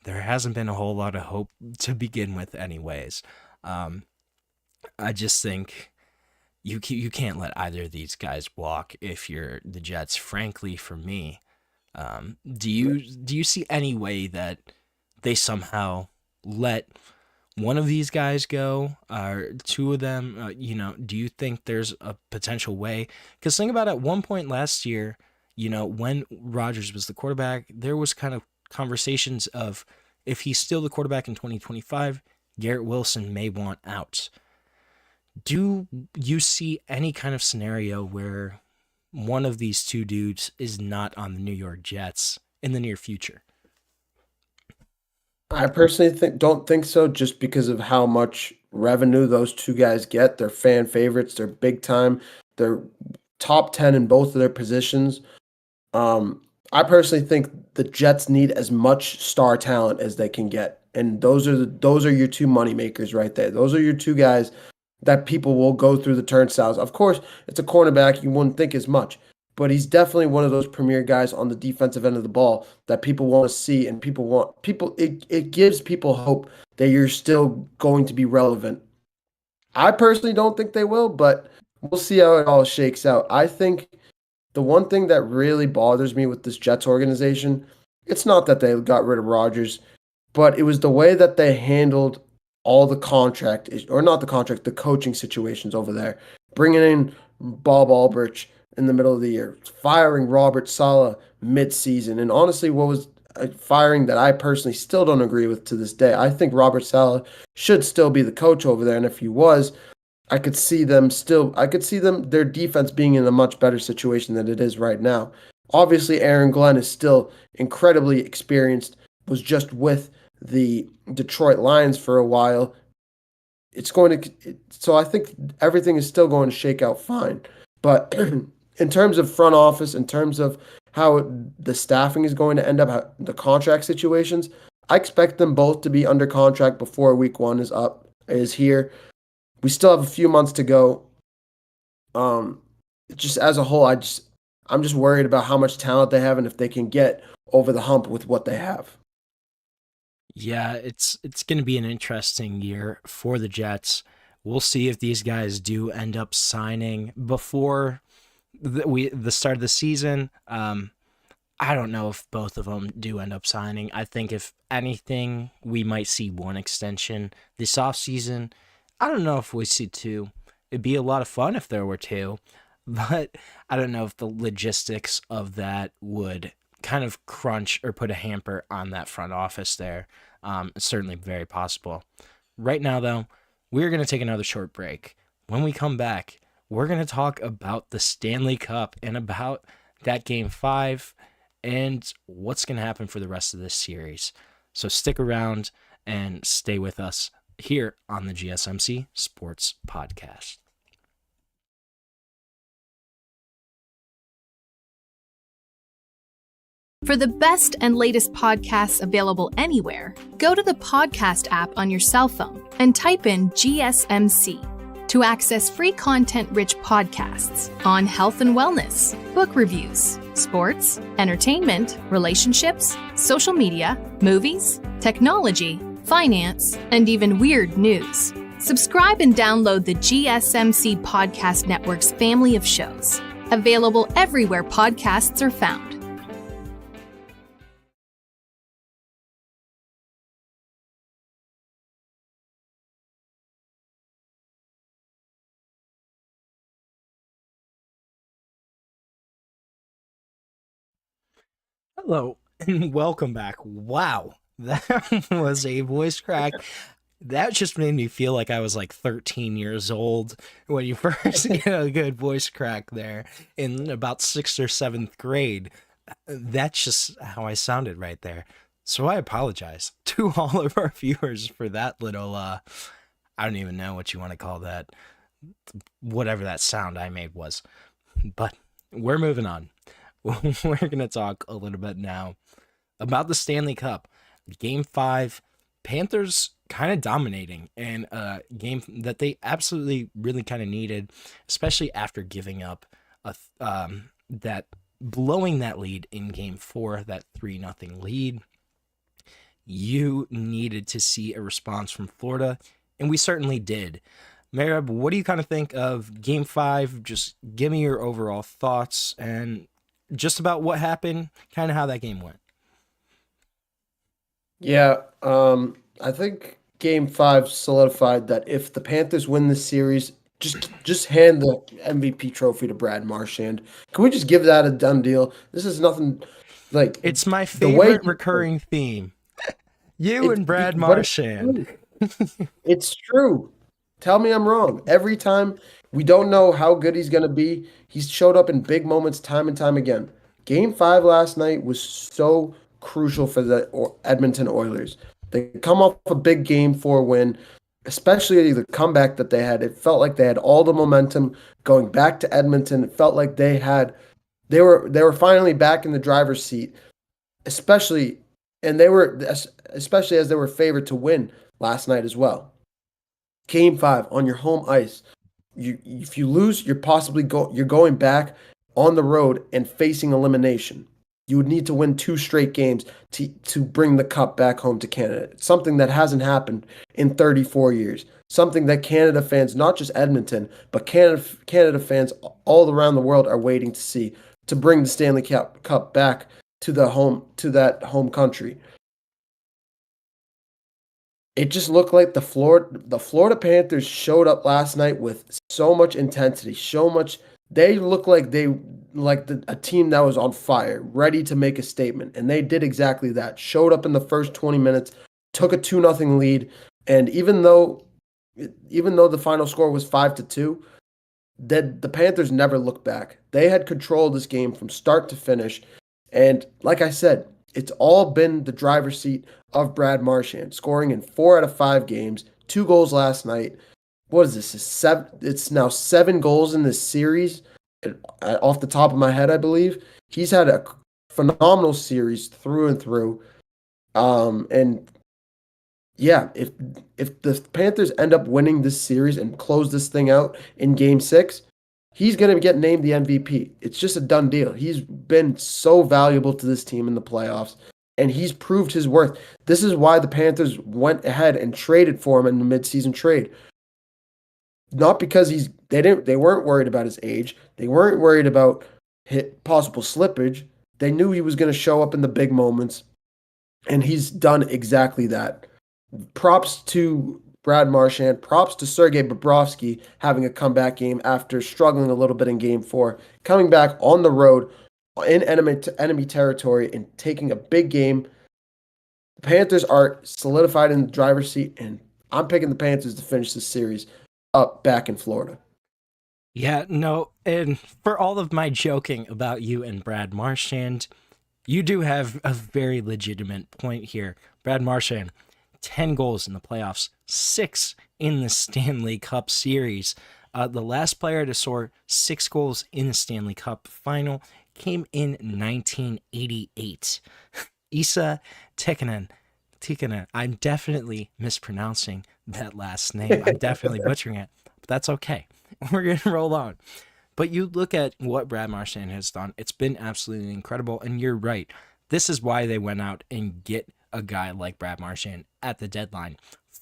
there hasn't been a whole lot of hope to begin with anyways. I just think you can't let either of these guys walk if you're the Jets, frankly, for me. Do you see any way that they somehow let one of these guys go, or two of them? Do you think there's a potential way? Because think about at one point last year, when Rodgers was the quarterback, there was kind of conversations of if he's still the quarterback in 2025, Garrett Wilson may want out. Do you see any kind of scenario where one of these two dudes is not on the New York Jets in the near future? I personally don't think so, just because of how much revenue those two guys get. They're fan favorites. They're big time. They're top 10 in both of their positions. I personally think the Jets need as much star talent as they can get, and those are your two money makers right there. Those are your two guys that people will go through the turnstiles. Of course, it's a cornerback. You wouldn't think as much, but he's definitely one of those premier guys on the defensive end of the ball that people want to see, and it gives people hope that you're still going to be relevant. I personally don't think they will, but we'll see how it all shakes out. I think the one thing that really bothers me with this Jets organization, it's not that they got rid of Rodgers, but it was the way that they handled all the the coaching situations over there. Bringing in Bob Albrecht in the middle of the year, firing Robert Saleh mid-season. And honestly, what was a firing that I personally still don't agree with to this day. I think Robert Saleh should still be the coach over there, and if he was, I could see their defense being in a much better situation than it is right now. Obviously, Aaron Glenn is still incredibly experienced, was just with the Detroit Lions for a while. So I think everything is still going to shake out fine. But in terms of front office, in terms of how the staffing is going to end up, the contract situations, I expect them both to be under contract before week 1 is here. We still have a few months to go. Just as a whole, I'm just worried about how much talent they have and if they can get over the hump with what they have. Yeah, it's going to be an interesting year for the Jets. We'll see if these guys do end up signing before the start of the season. I don't know if both of them do end up signing. I think if anything, we might see one extension this offseason. I don't know if we see 2. It'd be a lot of fun if there were 2, but I don't know if the logistics of that would kind of crunch or put a hamper on that front office there. It's certainly very possible. Right now, though, we're going to take another short break. When we come back, we're going to talk about the Stanley Cup and about that Game 5 and what's going to happen for the rest of this series. So stick around and stay with us here on the GSMC Sports Podcast. For the best and latest podcasts available anywhere, go to the podcast app on your cell phone and type in GSMC to access free content-rich podcasts on health and wellness, book reviews, sports, entertainment, relationships, social media, movies, technology, finance, and even weird news. Subscribe and download the GSMC Podcast Network's family of shows, available everywhere podcasts are found. Hello and welcome back. Wow, that was a voice crack. That just made me feel like I was like 13 years old when you first get a good voice crack there in about 6th or 7th grade. That's just how I sounded right there. So I apologize to all of our viewers for that little, I don't even know what you want to call that, whatever that sound I made was. But we're moving on. We're going to talk a little bit now about the Stanley Cup. Game 5, Panthers kind of dominating, and a game that they absolutely really kind of needed, especially after giving up blowing that lead in Game 4, that 3-0 lead. You needed to see a response from Florida, and we certainly did. Mehrob, what do you kind of think of Game 5? Just give me your overall thoughts and just about what happened, kind of how that game went. Yeah, I think Game 5 solidified that if the Panthers win this series, just hand the MVP trophy to Brad Marchand. Can we just give that a done deal? This is nothing like... It's my favorite recurring theme. You and Brad Marchand. It's true. Tell me I'm wrong. Every time, we don't know how good he's going to be. He's showed up in big moments time and time again. Game 5 last night was so crucial for the Edmonton Oilers. They come off a big Game 4 win, especially the comeback that they had. It felt like they had all the momentum going back to Edmonton. It felt like they were finally back in the driver's seat, especially as they were favored to win last night as well. Game 5 on your home ice. If you lose, you're going back on the road and facing elimination. You would need to win 2 straight games to bring the cup back home to Canada. It's something that hasn't happened in 34 years. Something that Canada fans, not just Edmonton, but Canada fans all around the world are waiting to see, to bring the Stanley Cup back to that home country. It just looked like the Florida Panthers showed up last night with so much intensity, so much. They looked like they like a team that was on fire, ready to make a statement. And they did exactly that. Showed up in the first 20 minutes, took a 2-0 lead. And even though the final score was 5-2, the Panthers never looked back. They had control of this game from start to finish. And like I said, it's all been the driver's seat of Brad Marchand, scoring in 4 out of 5 games, 2 goals last night. What is this? It's now 7 goals in this series. Off the top of my head, I believe he's had a phenomenal series through and through. And yeah, if the Panthers end up winning this series and close this thing out in Game 6, he's going to get named the MVP. It's just a done deal. He's been so valuable to this team in the playoffs, and he's proved his worth. This is why the Panthers went ahead and traded for him in the midseason trade. Not because they weren't worried about his age. They weren't worried about possible slippage. They knew he was going to show up in the big moments, and he's done exactly that. Props to Brad Marchand. Props to Sergei Bobrovsky having a comeback game after struggling a little bit in Game 4, coming back on the road in enemy territory and taking a big game. The Panthers are solidified in the driver's seat, and I'm picking the Panthers to finish this series up back in Florida. Yeah, no, and for all of my joking about you and Brad Marchand, you do have a very legitimate point here. Brad Marchand, 10 goals in the playoffs, 6 in the Stanley Cup series. The last player to score 6 goals in the Stanley Cup final came in 1988. Esa Tikkanen. I'm definitely mispronouncing that last name. I'm definitely butchering it, but that's okay. We're going to roll on. But you look at what Brad Marchand has done. It's been absolutely incredible, and you're right. This is why they went out and get a guy like Brad Marchand at the deadline.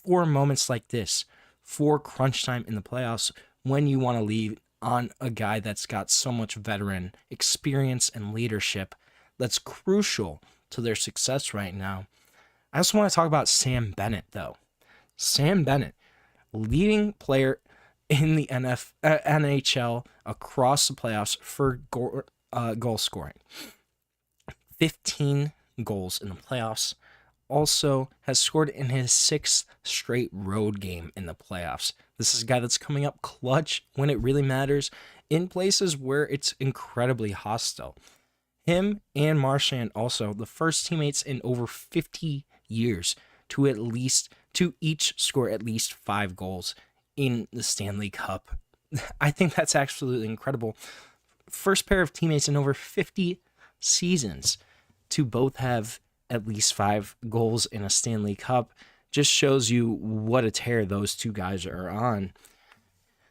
For moments like this, for crunch time in the playoffs, when you want to leave on a guy that's got so much veteran experience and leadership that's crucial to their success right now. I also want to talk about Sam Bennett, though. Sam Bennett, leading player in the NHL across the playoffs for goal scoring. 15 goals in the playoffs. Also has scored in his 6th straight road game in the playoffs. This is a guy that's coming up clutch when it really matters in places where it's incredibly hostile. Him and Marchand also the first teammates in over 50 years to each score at least 5 goals in the Stanley Cup. I think that's absolutely incredible. First pair of teammates in over 50 seasons to both have at least 5 goals in a Stanley Cup just shows you what a tear those two guys are on.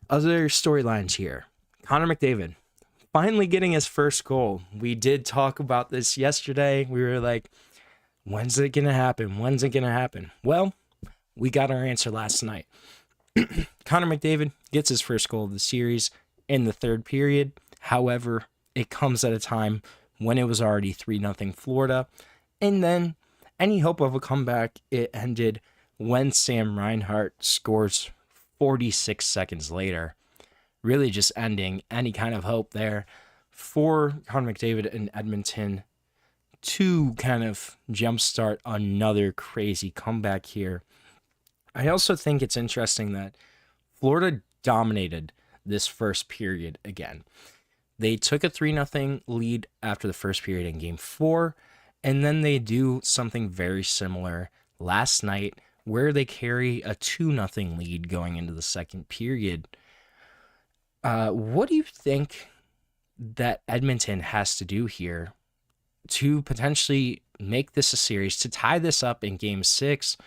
Other storylines here. Connor McDavid finally getting his first goal. We did talk about this yesterday. We were like, when's it going to happen? When's it going to happen? Well, we got our answer last night. Connor McDavid gets his first goal of the series in the 3rd period. However, it comes at a time when it was already 3-0 Florida. And then any hope of a comeback, it ended when Sam Reinhart scores 46 seconds later. Really just ending any kind of hope there for Connor McDavid in Edmonton to kind of jumpstart another crazy comeback here. I also think it's interesting that Florida dominated this first period again. They took a 3-0 lead after the first period in Game 4, and then they do something very similar last night where they carry a 2-0 lead going into the second period. What do you think that Edmonton has to do here to potentially make this a series, to tie this up in Game 6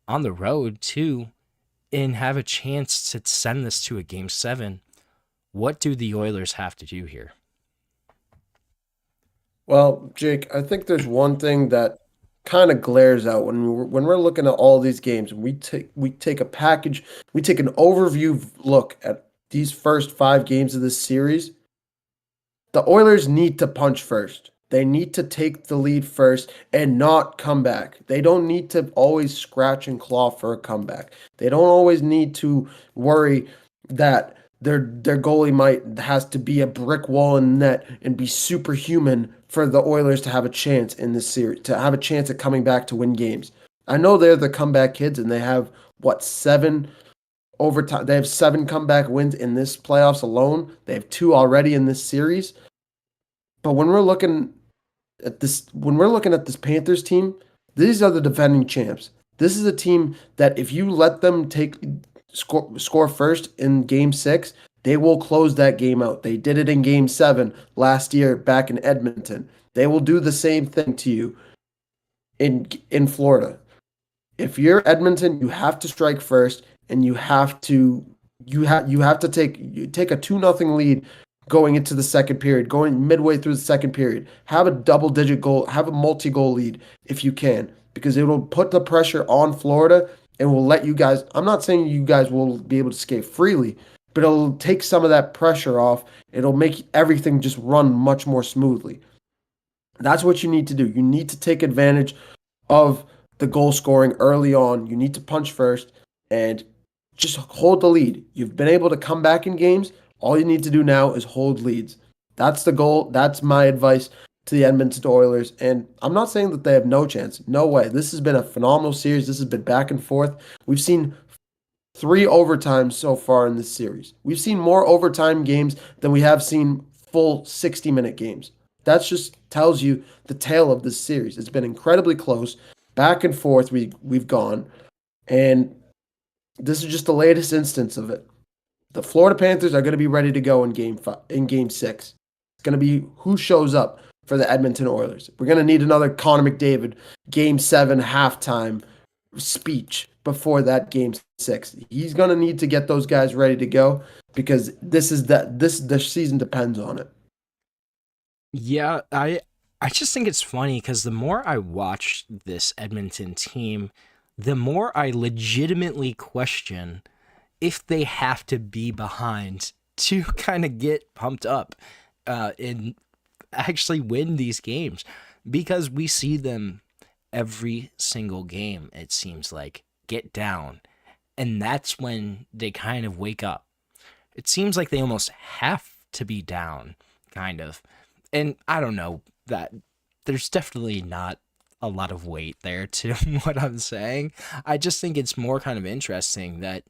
on the road too, and have a chance to send this to a Game 7? What do the Oilers have to do here? Well, Jake, I think there's one thing that kind of glares out when we're looking at all these games, and we take a package, we take an overview look at these first 5 games of this series. The Oilers need to punch first. They need to take the lead first and not come back. They don't need to always scratch and claw for a comeback. They don't always need to worry that their goalie has to be a brick wall in net and be superhuman for the Oilers to have a chance in this series, to have a chance at coming back to win games. I know they're the comeback kids, and they have 7 overtime. They have 7 comeback wins in this playoffs alone. They have 2 already in this series. But when we're looking at this Panthers team, these are the defending champs. This is a team that if you let them score first in Game 6, they will close that game out. They did it in Game 7 last year back in Edmonton. They will do the same thing to you in Florida. If you're Edmonton, you have to strike first, and you have to take a 2-0 lead going into the second period, going midway through the second period. Have a double-digit goal, have a multi-goal lead if you can, because it will put the pressure on Florida and will let you guys. I'm not saying you guys will be able to skate freely, but it'll take some of that pressure off. It'll make everything just run much more smoothly. That's what you need to do. You need to take advantage of the goal scoring early on. You need to punch first and just hold the lead. You've been able to come back in games. All you need to do now is hold leads. That's the goal. That's my advice to the Edmonton Oilers. And I'm not saying that they have no chance. No way. This has been a phenomenal series. This has been back and forth. We've seen 3 overtimes so far in this series. We've seen more overtime games than we have seen full 60-minute games. That just tells you the tale of this series. It's been incredibly close. Back and forth we've gone. And this is just the latest instance of it. The Florida Panthers are going to be ready to go in Game 6. It's going to be who shows up for the Edmonton Oilers. We're going to need another Connor McDavid Game 7 halftime speech before that Game 6. He's going to need to get those guys ready to go because the season depends on it. Yeah, I just think it's funny because the more I watch this Edmonton team, the more I legitimately question if they have to be behind to kind of get pumped up and actually win these games, because we see them every single game, it seems like, get down, and that's when they kind of wake up. It seems like they almost have to be down, kind of. And I don't know, that there's definitely not a lot of weight there to what I'm saying. I just think it's more kind of interesting that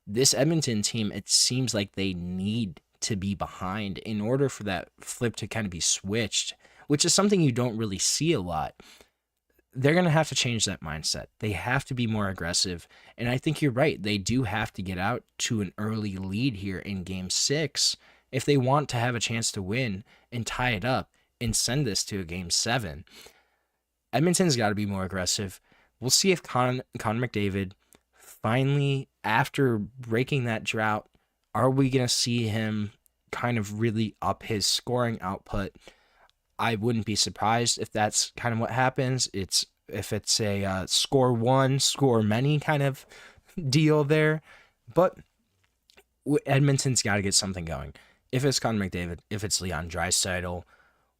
this Edmonton team, it seems like they need to be behind in order for that flip to kind of be switched, which is something you don't really see a lot. They're going to have to change that mindset. They have to be more aggressive. And I think you're right. They do have to get out to an early lead here in Game 6 if they want to have a chance to win and tie it up and send this to a Game 7. Edmonton's got to be more aggressive. We'll see if Connor McDavid finally, after breaking that drought, are we going to see him kind of really up his scoring output? I wouldn't be surprised if that's kind of what happens. If it's a score one, score many kind of deal there. But Edmonton's got to get something going. If it's Connor McDavid, if it's Leon Draisaitl,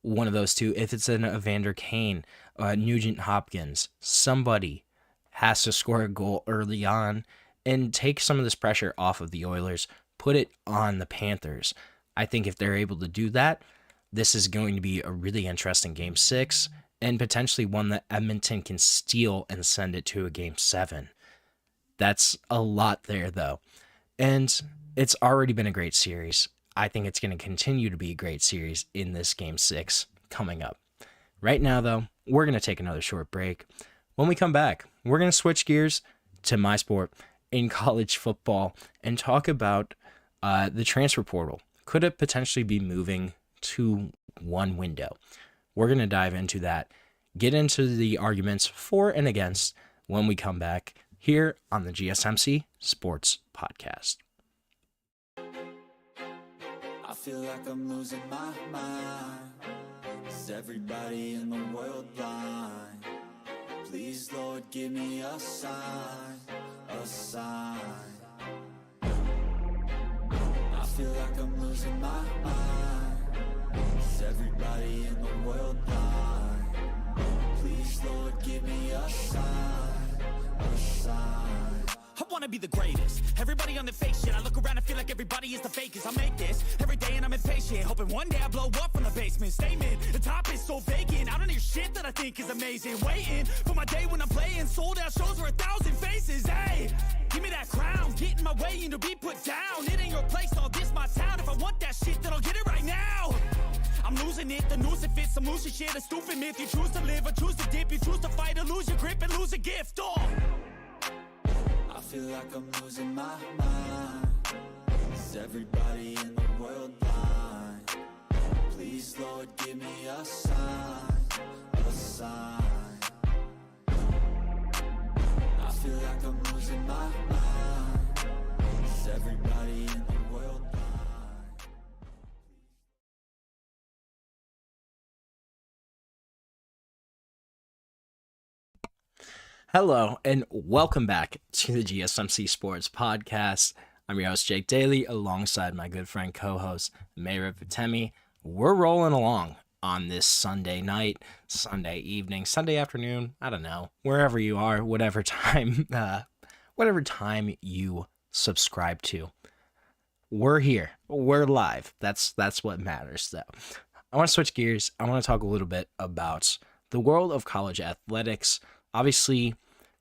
one of those two, if it's an Evander Kane, Nugent Hopkins, somebody has to score a goal early on and take some of this pressure off of the Oilers, put it on the Panthers. I think if they're able to do that, this is going to be a really interesting Game 6 and potentially one that Edmonton can steal and send it to a Game 7. That's a lot there, though. And it's already been a great series. I think it's going to continue to be a great series in this Game 6 coming up. Right now, though, we're going to take another short break. When we come back, we're going to switch gears to my sport in college football and talk about the transfer portal. Could it potentially be moving to one window? We're going to dive into that, get into the arguments for and against when we come back here on the GSMC Sports Podcast. I feel like I'm losing my mind. Is everybody in the world blind? Please, Lord, give me a sign, a sign. I feel like I'm losing my mind. Is everybody in the world blind? Please, Lord, give me a sign, a sign. I wanna be the greatest. Everybody on the fake shit. I look around and feel feel like everybody is the fakest. I make this every day and I'm impatient, hoping one day I blow up from the basement. Statement, the top is so vacant. I don't hear shit that I think is amazing. Waiting for my day when I'm playing sold out shows for 1,000 faces. Hey, give me that crown, get in my way and to be put down. It ain't your place, all this my town. If I want that shit, then I'll get it right now. I'm losing it, the noose it fits, some losing shit, a stupid myth. You choose to live or choose to dip, you choose to fight or lose your grip and lose a gift. Oh, I feel like I'm losing my mind. Is everybody in the world blind? Please, Lord, give me a sign, a sign. I feel like I'm losing my mind. Is everybody in the world blind? Hello, and welcome back to the GSMC Sports Podcast. I'm your host, Jake Daley, alongside my good friend co-host, Mehrob Fatemi. We're rolling along on this Sunday night, Sunday evening, Sunday afternoon, I don't know, wherever you are, whatever time you subscribe to. We're here. We're live. That's what matters, though. I want to switch gears. I want to talk a little bit about the world of college athletics. Obviously,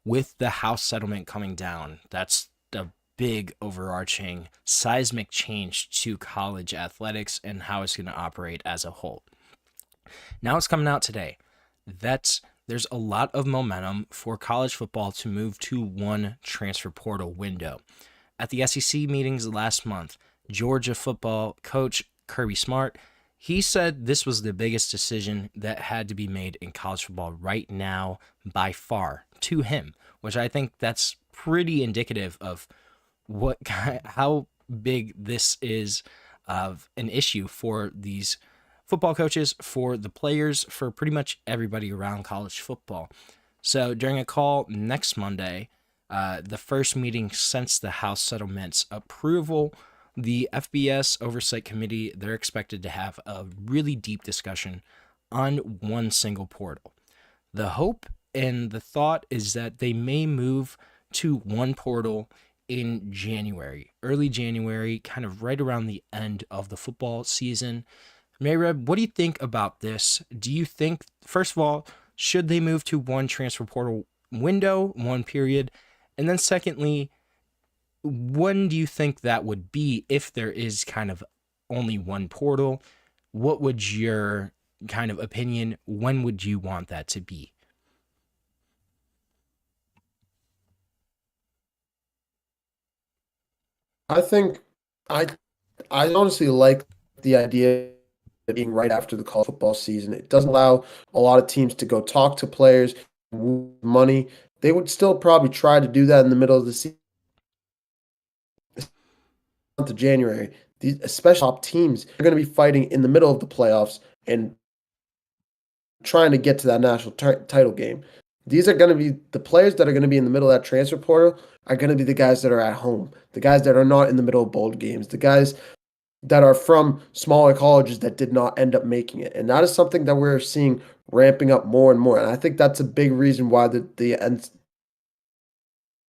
with the House settlement coming down, that's a big overarching seismic change to college athletics and how it's going to operate as a whole. Now it's coming out today that there's a lot of momentum for college football to move to one transfer portal window. At the SEC meetings last month, Georgia football coach Kirby Smart, he said this was the biggest decision that had to be made in college football right now by far to him, which I think that's pretty indicative of how big this is of an issue for these football coaches, for the players, for pretty much everybody around college football. So during a call next Monday, the first meeting since the House settlement's approval, the FBS Oversight Committee, they're expected to have a really deep discussion on one single portal. The hope and the thought is that they may move to one portal in January, early January, kind of right around the end of the football season. Mehrob, what do you think about this? Do you think, first of all, should they move to one transfer portal window, one period? And then secondly, when do you think that would be if there is kind of only one portal? What would your kind of opinion, when would you want that to be? I think I honestly like the idea of being right after the college football season. It doesn't allow a lot of teams to go talk to players, money. They would still probably try to do that in the middle of the season. Month of January, these especially top teams are going to be fighting in the middle of the playoffs and trying to get to that national title game. These are going to be the players that are going to be in the middle of that transfer portal are going to be the guys that are at home, the guys that are not in the middle of bowl games, the guys that are from smaller colleges that did not end up making it. And that is something that we're seeing ramping up more and more. And I think that's a big reason why the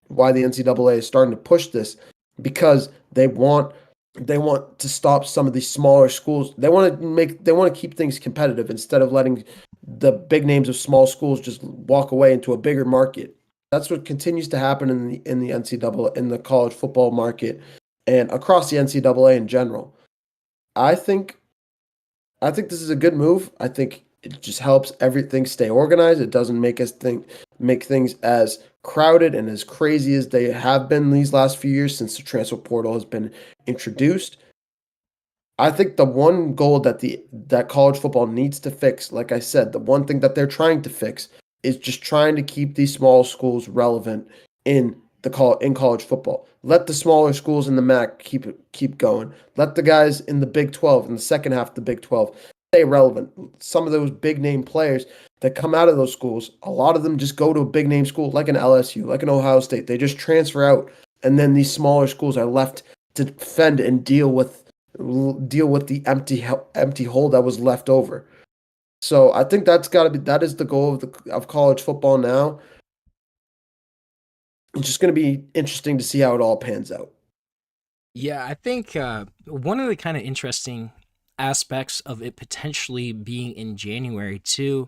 NCAA is starting to push this, because they want to stop some of these smaller schools. They want to keep things competitive instead of letting the big names of small schools just walk away into a bigger market. That's what continues to happen in the NCAA, in the college football market, and across the NCAA in general. I think this is a good move. I think it just helps everything stay organized. It doesn't make things as crowded and as crazy as they have been these last few years since the transfer portal has been introduced. I think the one goal that college football needs to fix, like I said, the one thing that they're trying to fix is just trying to keep these small schools relevant in college football. Let the smaller schools in the MAC keep going. Let the guys in the Big 12, in the second half of the Big 12, stay relevant. Some of those big name players that come out of those schools, a lot of them just go to a big name school like an LSU, like an Ohio State. They just transfer out, and then these smaller schools are left to defend and deal with the empty hole that was left over. So I think that is the goal of college football now. It's just going to be interesting to see how it all pans out. Yeah, I think one of the kind of interesting aspects of it potentially being in January too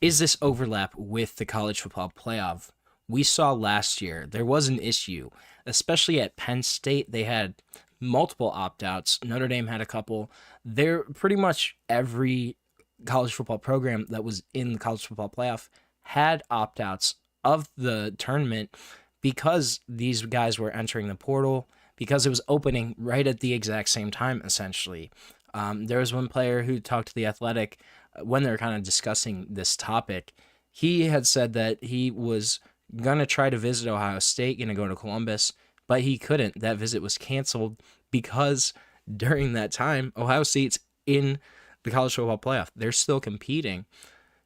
is this overlap with the college football playoff. We saw last year there was an issue, especially at Penn State. They had multiple opt outs. Notre Dame had a couple. They're pretty much every college football program that was in the college football playoff had opt outs of the tournament because these guys were entering the portal, because it was opening right at the exact same time, essentially. There was one player who talked to The Athletic when they were kind of discussing this topic. He had said that he was going to try to visit Ohio State, going to go to Columbus, but he couldn't. That visit was canceled because during that time, Ohio State's in the college football playoff. They're still competing.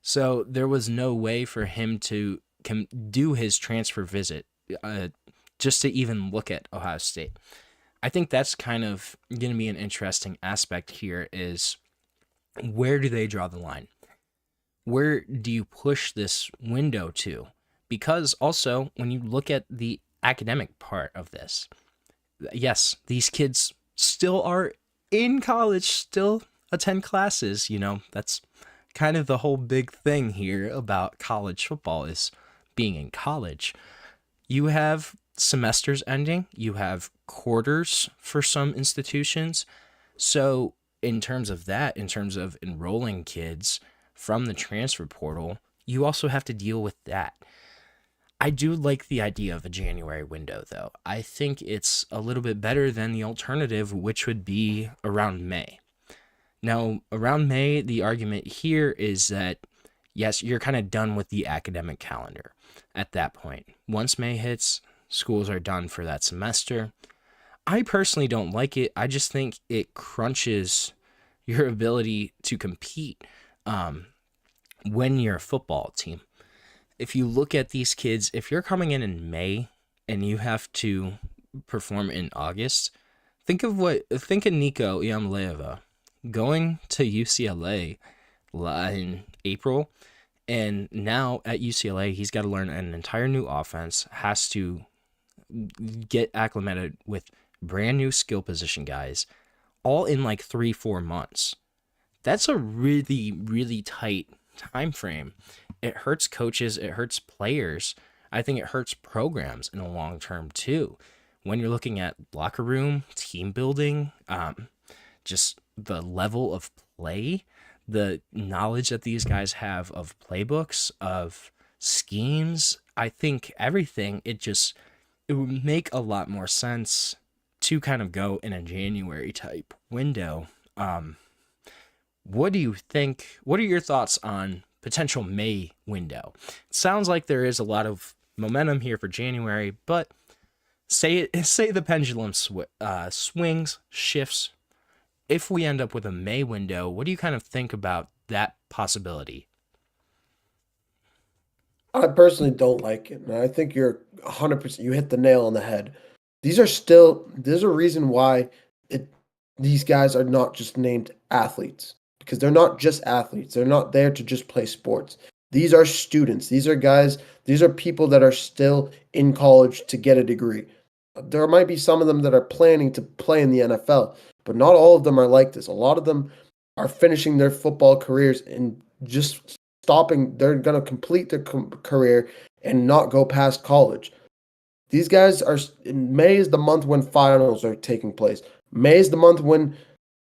So there was no way for him to do his transfer visit just to even look at Ohio State. I think that's kind of going to be an interesting aspect here is where do they draw the line? Where do you push this window to? Because also, when you look at the academic part of this, yes, these kids still are in college, still attend classes. That's kind of the whole big thing here about college football is being in college. You have semesters ending, you have quarters for some institutions. So in terms of that, in terms of enrolling kids from the transfer portal, you also have to deal with that. I do like the idea of a January window, though. I think it's a little bit better than the alternative, which would be around May. Now, around May, the argument here is that, yes, you're kind of done with the academic calendar at that point. Once May hits, schools are done for that semester. I personally don't like it. I just think it crunches your ability to compete when you're a football team. If you look at these kids, if you're coming in May and you have to perform in August, think of Nico Iamaleava going to UCLA in April, and now at UCLA he's got to learn an entire new offense, has to get acclimated with brand new skill position guys, all in like 3-4 months. That's a really, really tight time frame. It hurts coaches, it hurts players. I think it hurts programs in the long term too. When you're looking at locker room, team building, just the level of play, the knowledge that these guys have of playbooks, of schemes, I think everything, it would make a lot more sense to kind of go in a January type window. What do you think? What are your thoughts on potential May window? It sounds like there is a lot of momentum here for January, but say the pendulum swings, shifts. If we end up with a May window, what do you kind of think about that possibility? I personally don't like it, and I think you're 100%. You hit the nail on the head. There's a reason why these guys are not just named athletes, because they're not just athletes. They're not there to just play sports. These are students. These are people that are still in college to get a degree. There might be some of them that are planning to play in the NFL, but not all of them are like this. A lot of them are finishing their football careers and just stopping. They're going to complete their career and not go past college. These guys May is the month when finals are taking place. May is the month when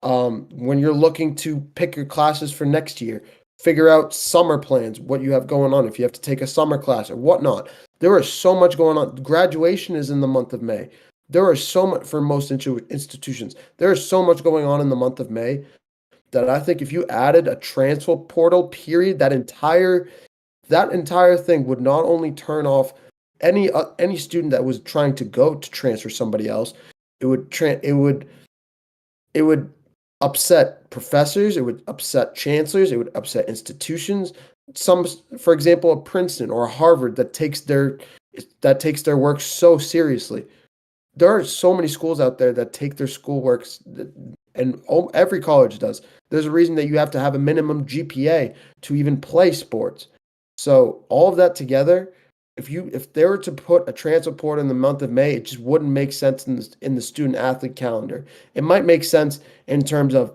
you're looking to pick your classes for next year, figure out summer plans, what you have going on, if you have to take a summer class or whatnot. There is so much going on. Graduation is in the month of May. There is so much for most institutions. There is so much going on in the month of May that I think if you added a transfer portal period, that entire thing would not only turn off any student that was trying to go to transfer somebody else, it would upset professors, it would upset chancellors, it would upset institutions. Some, for example, a Princeton or a Harvard that takes their work so seriously. There are so many schools out there that take their schoolwork, and every college does. There's a reason that you have to have a minimum GPA to even play sports. So all of that together, If they were to put a transfer portal in the month of May, it just wouldn't make sense in the student athlete calendar. It might make sense in terms of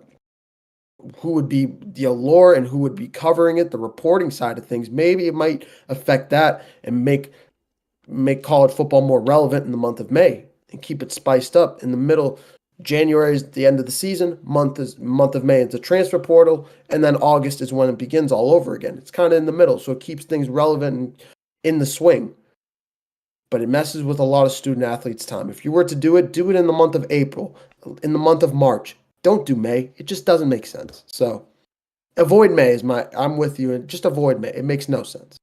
who would be the allure and who would be covering it, the reporting side of things. Maybe it might affect that and make college football more relevant in the month of May and keep it spiced up. In the middle, January is the end of the season, month of May it's a transfer portal, and then August is when it begins all over again. It's kind of in the middle, so it keeps things relevant and in the swing. But it messes with a lot of student athletes' time. If you were to do it in the month of April, in the month of March. Don't do May. It just doesn't make sense. So avoid May I'm with you, and just avoid May. It makes no sense.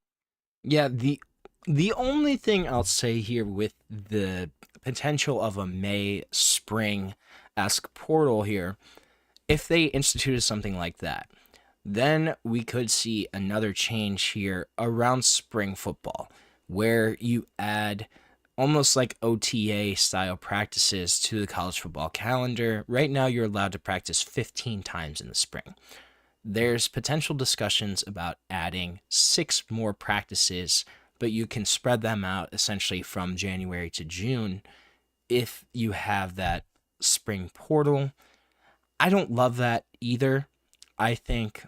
Yeah, the only thing I'll say here with the potential of a May spring-esque portal here, if they instituted something like that, then we could see another change here around spring football, where you add almost like OTA style practices to the college football calendar. Right now, you're allowed to practice 15 times in the spring. There's potential discussions about adding 6 more practices, but you can spread them out essentially from January to June if you have that spring portal. I don't love that either. I think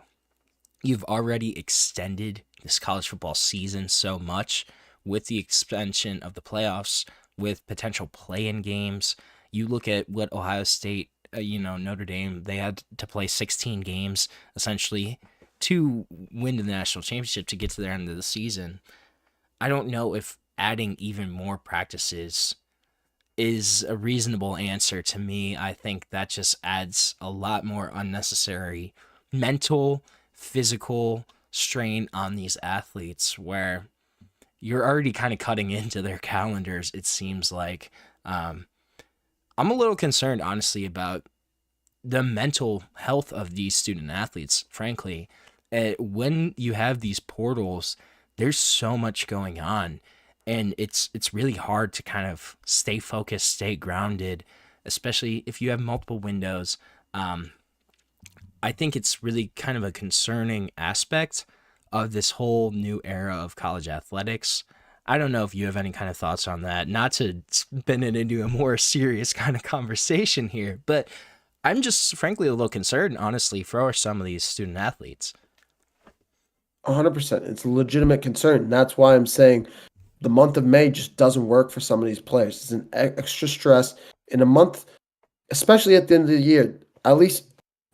you've already extended this college football season so much with the expansion of the playoffs, with potential play-in games. You look at what Ohio State, Notre Dame, they had to play 16 games essentially to win the national championship to get to their end of the season. I don't know if adding even more practices is a reasonable answer to me. I think that just adds a lot more unnecessary mental, physical strain on these athletes, where you're already kind of cutting into their calendars, it seems like. I'm a little concerned, honestly, about the mental health of these student athletes, frankly. When you have these portals, there's so much going on, and it's really hard to kind of stay focused, stay grounded, especially if you have multiple windows. I think it's really kind of a concerning aspect of this whole new era of college athletics. I don't know if you have any kind of thoughts on that, not to spin it into a more serious kind of conversation here, but I'm just frankly a little concerned, honestly, for some of these student athletes. 100%. It's a legitimate concern. That's why I'm saying the month of May just doesn't work for some of these players. It's an extra stress in a month, especially at the end of the year. At least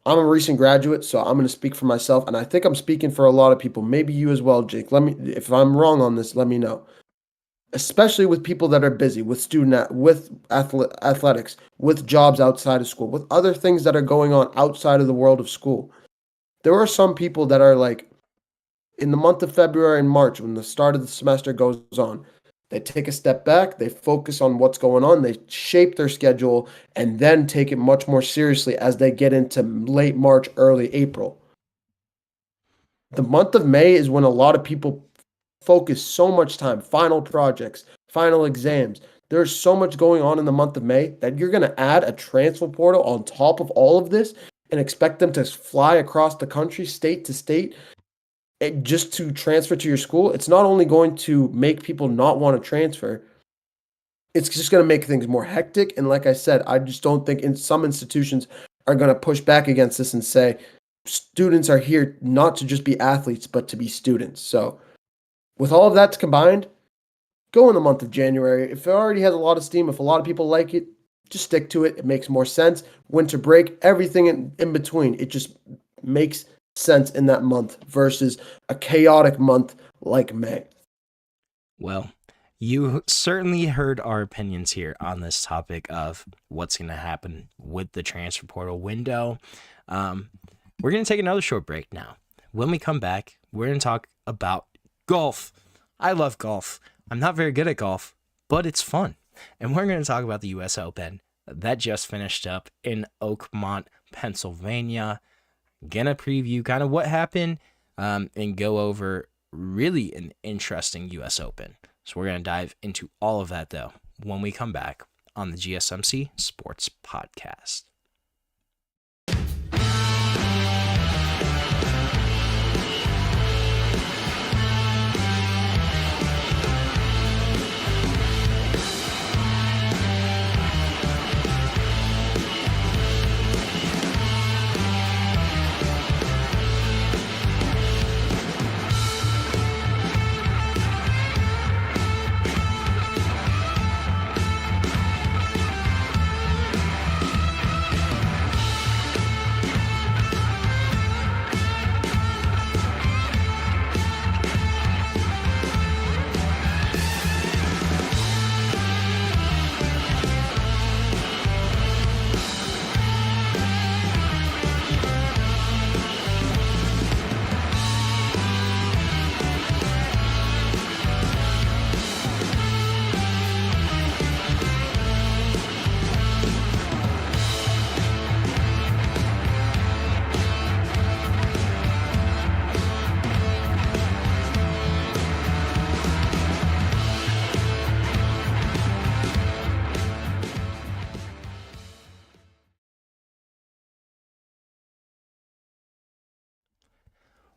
I'm a recent graduate, so I'm going to speak for myself, and I think I'm speaking for a lot of people. Maybe you as well, Jake. If I'm wrong on this, let me know. Especially with people that are busy, with athletics, with jobs outside of school, with other things that are going on outside of the world of school. There are some people that are like, in the month of February and March, when the start of the semester goes on, they take a step back, they focus on what's going on, they shape their schedule, and then take it much more seriously as they get into late March, early April. The month of May is when a lot of people focus so much time, final projects, final exams. There's so much going on in the month of May that you're going to add a transfer portal on top of all of this and expect them to fly across the country, state to state, just to transfer to your school. It's not only going to make people not want to transfer, it's just going to make things more hectic. And like I said, I just don't think some institutions are going to push back against this and say students are here not to just be athletes, but to be students. So with all of that combined, go in the month of January. If it already has a lot of steam, if a lot of people like it, just stick to it. It makes more sense. Winter break, everything in between, it just makes sense in that month versus a chaotic month like May. Well, you certainly heard our opinions here on this topic of what's going to happen with the transfer portal window. We're going to take another short break now. When we come back, we're going to talk about golf. I love golf. I'm not very good at golf, but it's fun. And we're going to talk about the U.S. Open that just finished up in Oakmont, Pennsylvania. Gonna preview kind of what happened and go over really an interesting U.S. Open. So we're going to dive into all of that, though, when we come back on the GSMC Sports Podcast.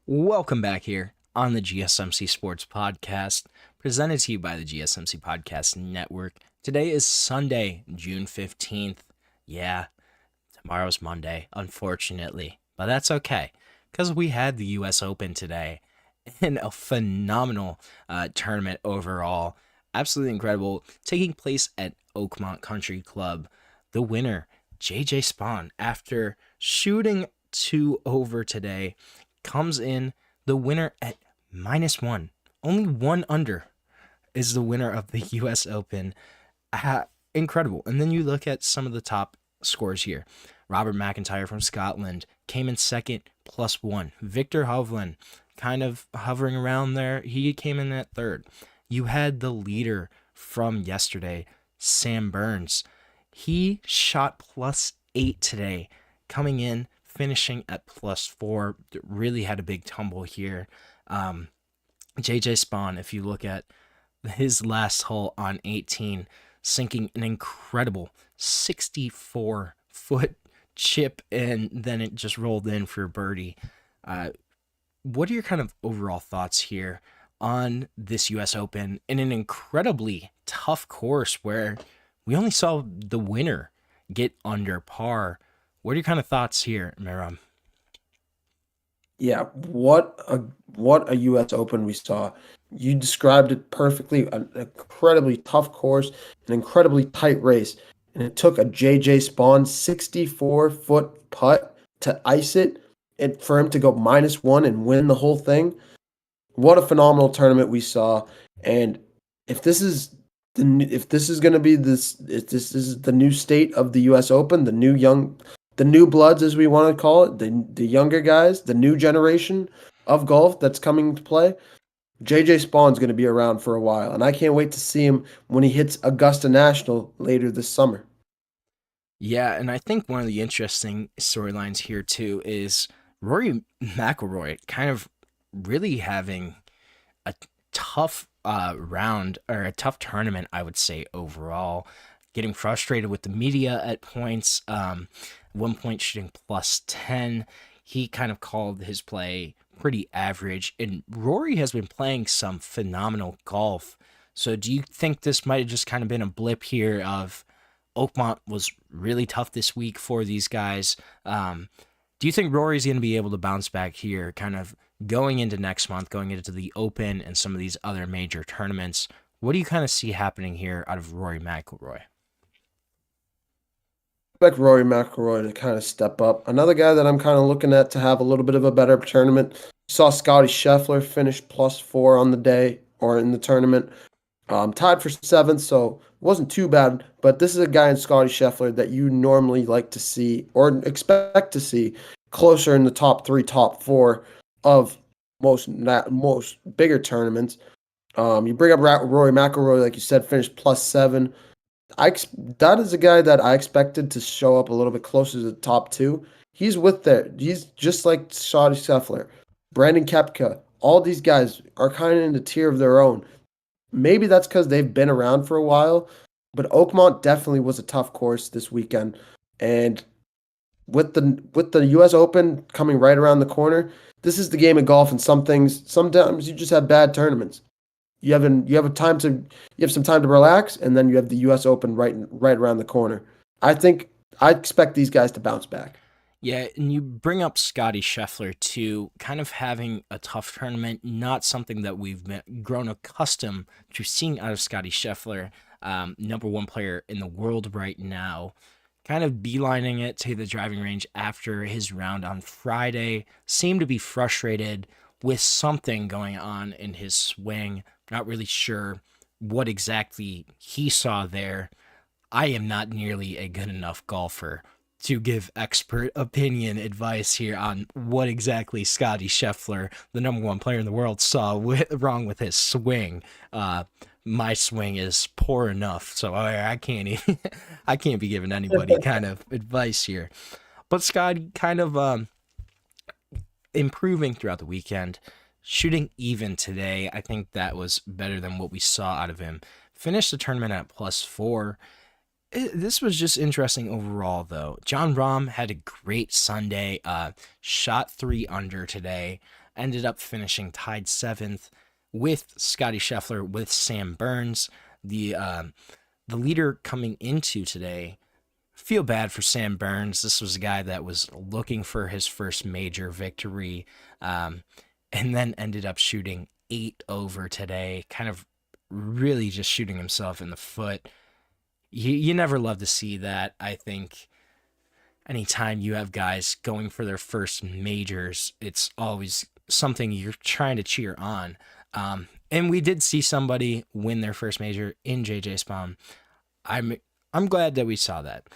Welcome back here on the GSMC Sports Podcast, presented to you by the GSMC Podcast Network. Today is Sunday, June 15th. Yeah, tomorrow's Monday, unfortunately, but that's okay, because we had the U.S. Open today in a phenomenal tournament overall. Absolutely incredible, taking place at Oakmont Country Club. The winner, JioSaavn, after shooting 2 over today, comes in the winner at -1. Only 1 under is the winner of the U.S. Open. Incredible. And then you look at some of the top scores here. Robert McIntyre from Scotland came in second, +1. Victor Hovland kind of hovering around there. He came in at third. You had the leader from yesterday, Sam Burns. He shot +8 today, coming in, finishing at +4. Really had a big tumble here. JioSaavn, if you look at his last hole on 18, sinking an incredible 64-foot chip, and then it just rolled in for birdie. What are your kind of overall thoughts here on this U.S. Open in an incredibly tough course where we only saw the winner get under par? What are your kind of thoughts here, Mehrob? Yeah, what a U.S. Open we saw. You described it perfectly. An incredibly tough course, an incredibly tight race, and it took a JioSaavn 64-foot putt to ice it, and for him to go -1 and win the whole thing. What a phenomenal tournament we saw! And if this is going to be if this is the new state of the U.S. Open, the new bloods, as we want to call it, the younger guys, the new generation of golf that's coming to play, JioSaavn's going to be around for a while, and I can't wait to see him when he hits Augusta National later this summer. Yeah, and I think one of the interesting storylines here too is Rory McIlroy kind of really having a tough round, or a tough tournament, I would say, overall. Getting frustrated with the media at points. 1 point shooting +10. He kind of called his play pretty average, and Rory has been playing some phenomenal golf. So do you think this might have just kind of been a blip here of Oakmont was really tough this week for these guys? Do you think Rory's going to be able to bounce back here, kind of going into next month, going into the Open and some of these other major tournaments? What do you kind of see happening here out of Rory McIlroy? Expect Rory McIlroy to kind of step up. Another guy that I'm kind of looking at to have a little bit of a better tournament. Saw Scotty Scheffler finish +4 on the day, or in the tournament. Tied for 7th, so it wasn't too bad. But this is a guy in Scotty Scheffler that you normally like to see, or expect to see, closer in the top 3, top 4 of most bigger tournaments. You bring up Rory McIlroy, like you said, finished +7. That is a guy that I expected to show up a little bit closer to the top 2. He's just like Scotty Scheffler, Brandon Koepka. All these guys are kind of in a tier of their own. Maybe that's because they've been around for a while, but Oakmont definitely was a tough course this weekend. And with the U.S. Open coming right around the corner, this is the game of golf, and sometimes you just have bad tournaments. You have some time to relax, and then you have the U.S. Open right around the corner. I expect these guys to bounce back. Yeah, and you bring up Scotty Scheffler too, kind of having a tough tournament, not something that we've grown accustomed to seeing out of Scotty Scheffler, number 1 player in the world right now, kind of beelining it to the driving range after his round on Friday, seemed to be frustrated with something going on in his swing. Not really sure what exactly he saw there. I am not nearly a good enough golfer to give expert opinion advice here on what exactly Scotty Scheffler, the number 1 player in the world, saw wrong with his swing. My swing is poor enough, so I can't even, I can't be giving anybody kind of advice here. But Scotty kind of improving throughout the weekend, shooting even today. I think that was better than what we saw out of him. Finished the tournament at +4. This was just interesting overall, though. Jon Rahm had a great Sunday, shot 3 under today. ended up finishing tied 7th with Scotty Scheffler with Sam Burns. The leader coming into today. Feel bad for Sam Burns. This was a guy that was looking for his first major victory, and then ended up shooting 8 over today, kind of really just shooting himself in the foot. You never love to see that. I think anytime you have guys going for their first majors, it's always something you're trying to cheer on. And we did see somebody win their first major in JioSaavn. I'm glad that we saw that.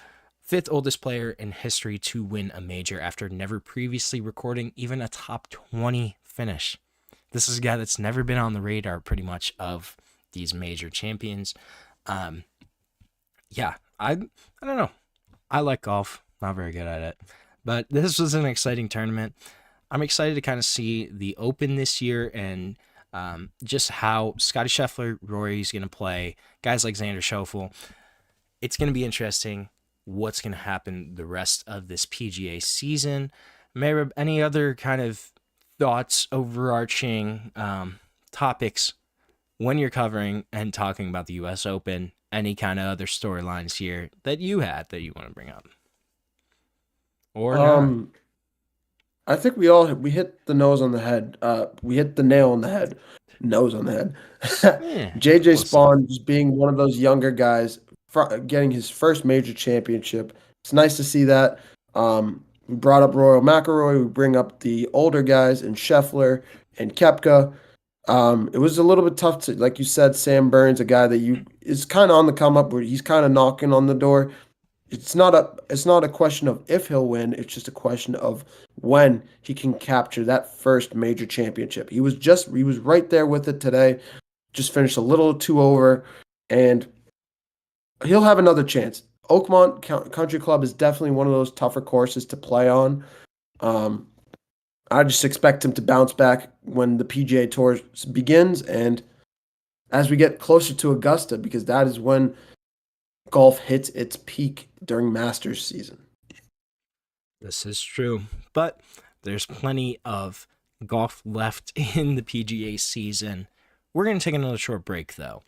5th oldest player in history to win a major after never previously recording even a top 20 finish. This is a guy that's never been on the radar pretty much of these major champions. Yeah, I don't know. I like golf. Not very good at it. But this was an exciting tournament. I'm excited to kind of see the Open this year and just how Scotty Scheffler, Rory's going to play, guys like Xander Schauffele. It's going to be interesting what's going to happen the rest of this PGA season. Mehrob, any other kind of thoughts, overarching topics when you're covering and talking about the U.S. Open? Any kind of other storylines here that you had that you want to bring up? Or not? I think we hit the nose on the head. We hit the nail on the head. Nose on the head. Yeah, JioSaavn just being one of those younger guys, getting his first major championship. It's nice to see that. We brought up Rory McIlroy. We bring up the older guys in Scheffler and Koepka. It was a little bit tough to, like you said, Sam Burns, a guy that is kind of on the come up, where he's kind of knocking on the door. It's not a question of if he'll win. It's just a question of when he can capture that first major championship. He was right there with it today. Just finished a little 2 over, and he'll have another chance. Oakmont Country Club is definitely one of those tougher courses to play on. I just expect him to bounce back when the PGA Tour begins and as we get closer to Augusta, because that is when golf hits its peak during Masters season. This is true, but there's plenty of golf left in the PGA season. We're going to take another short break, though,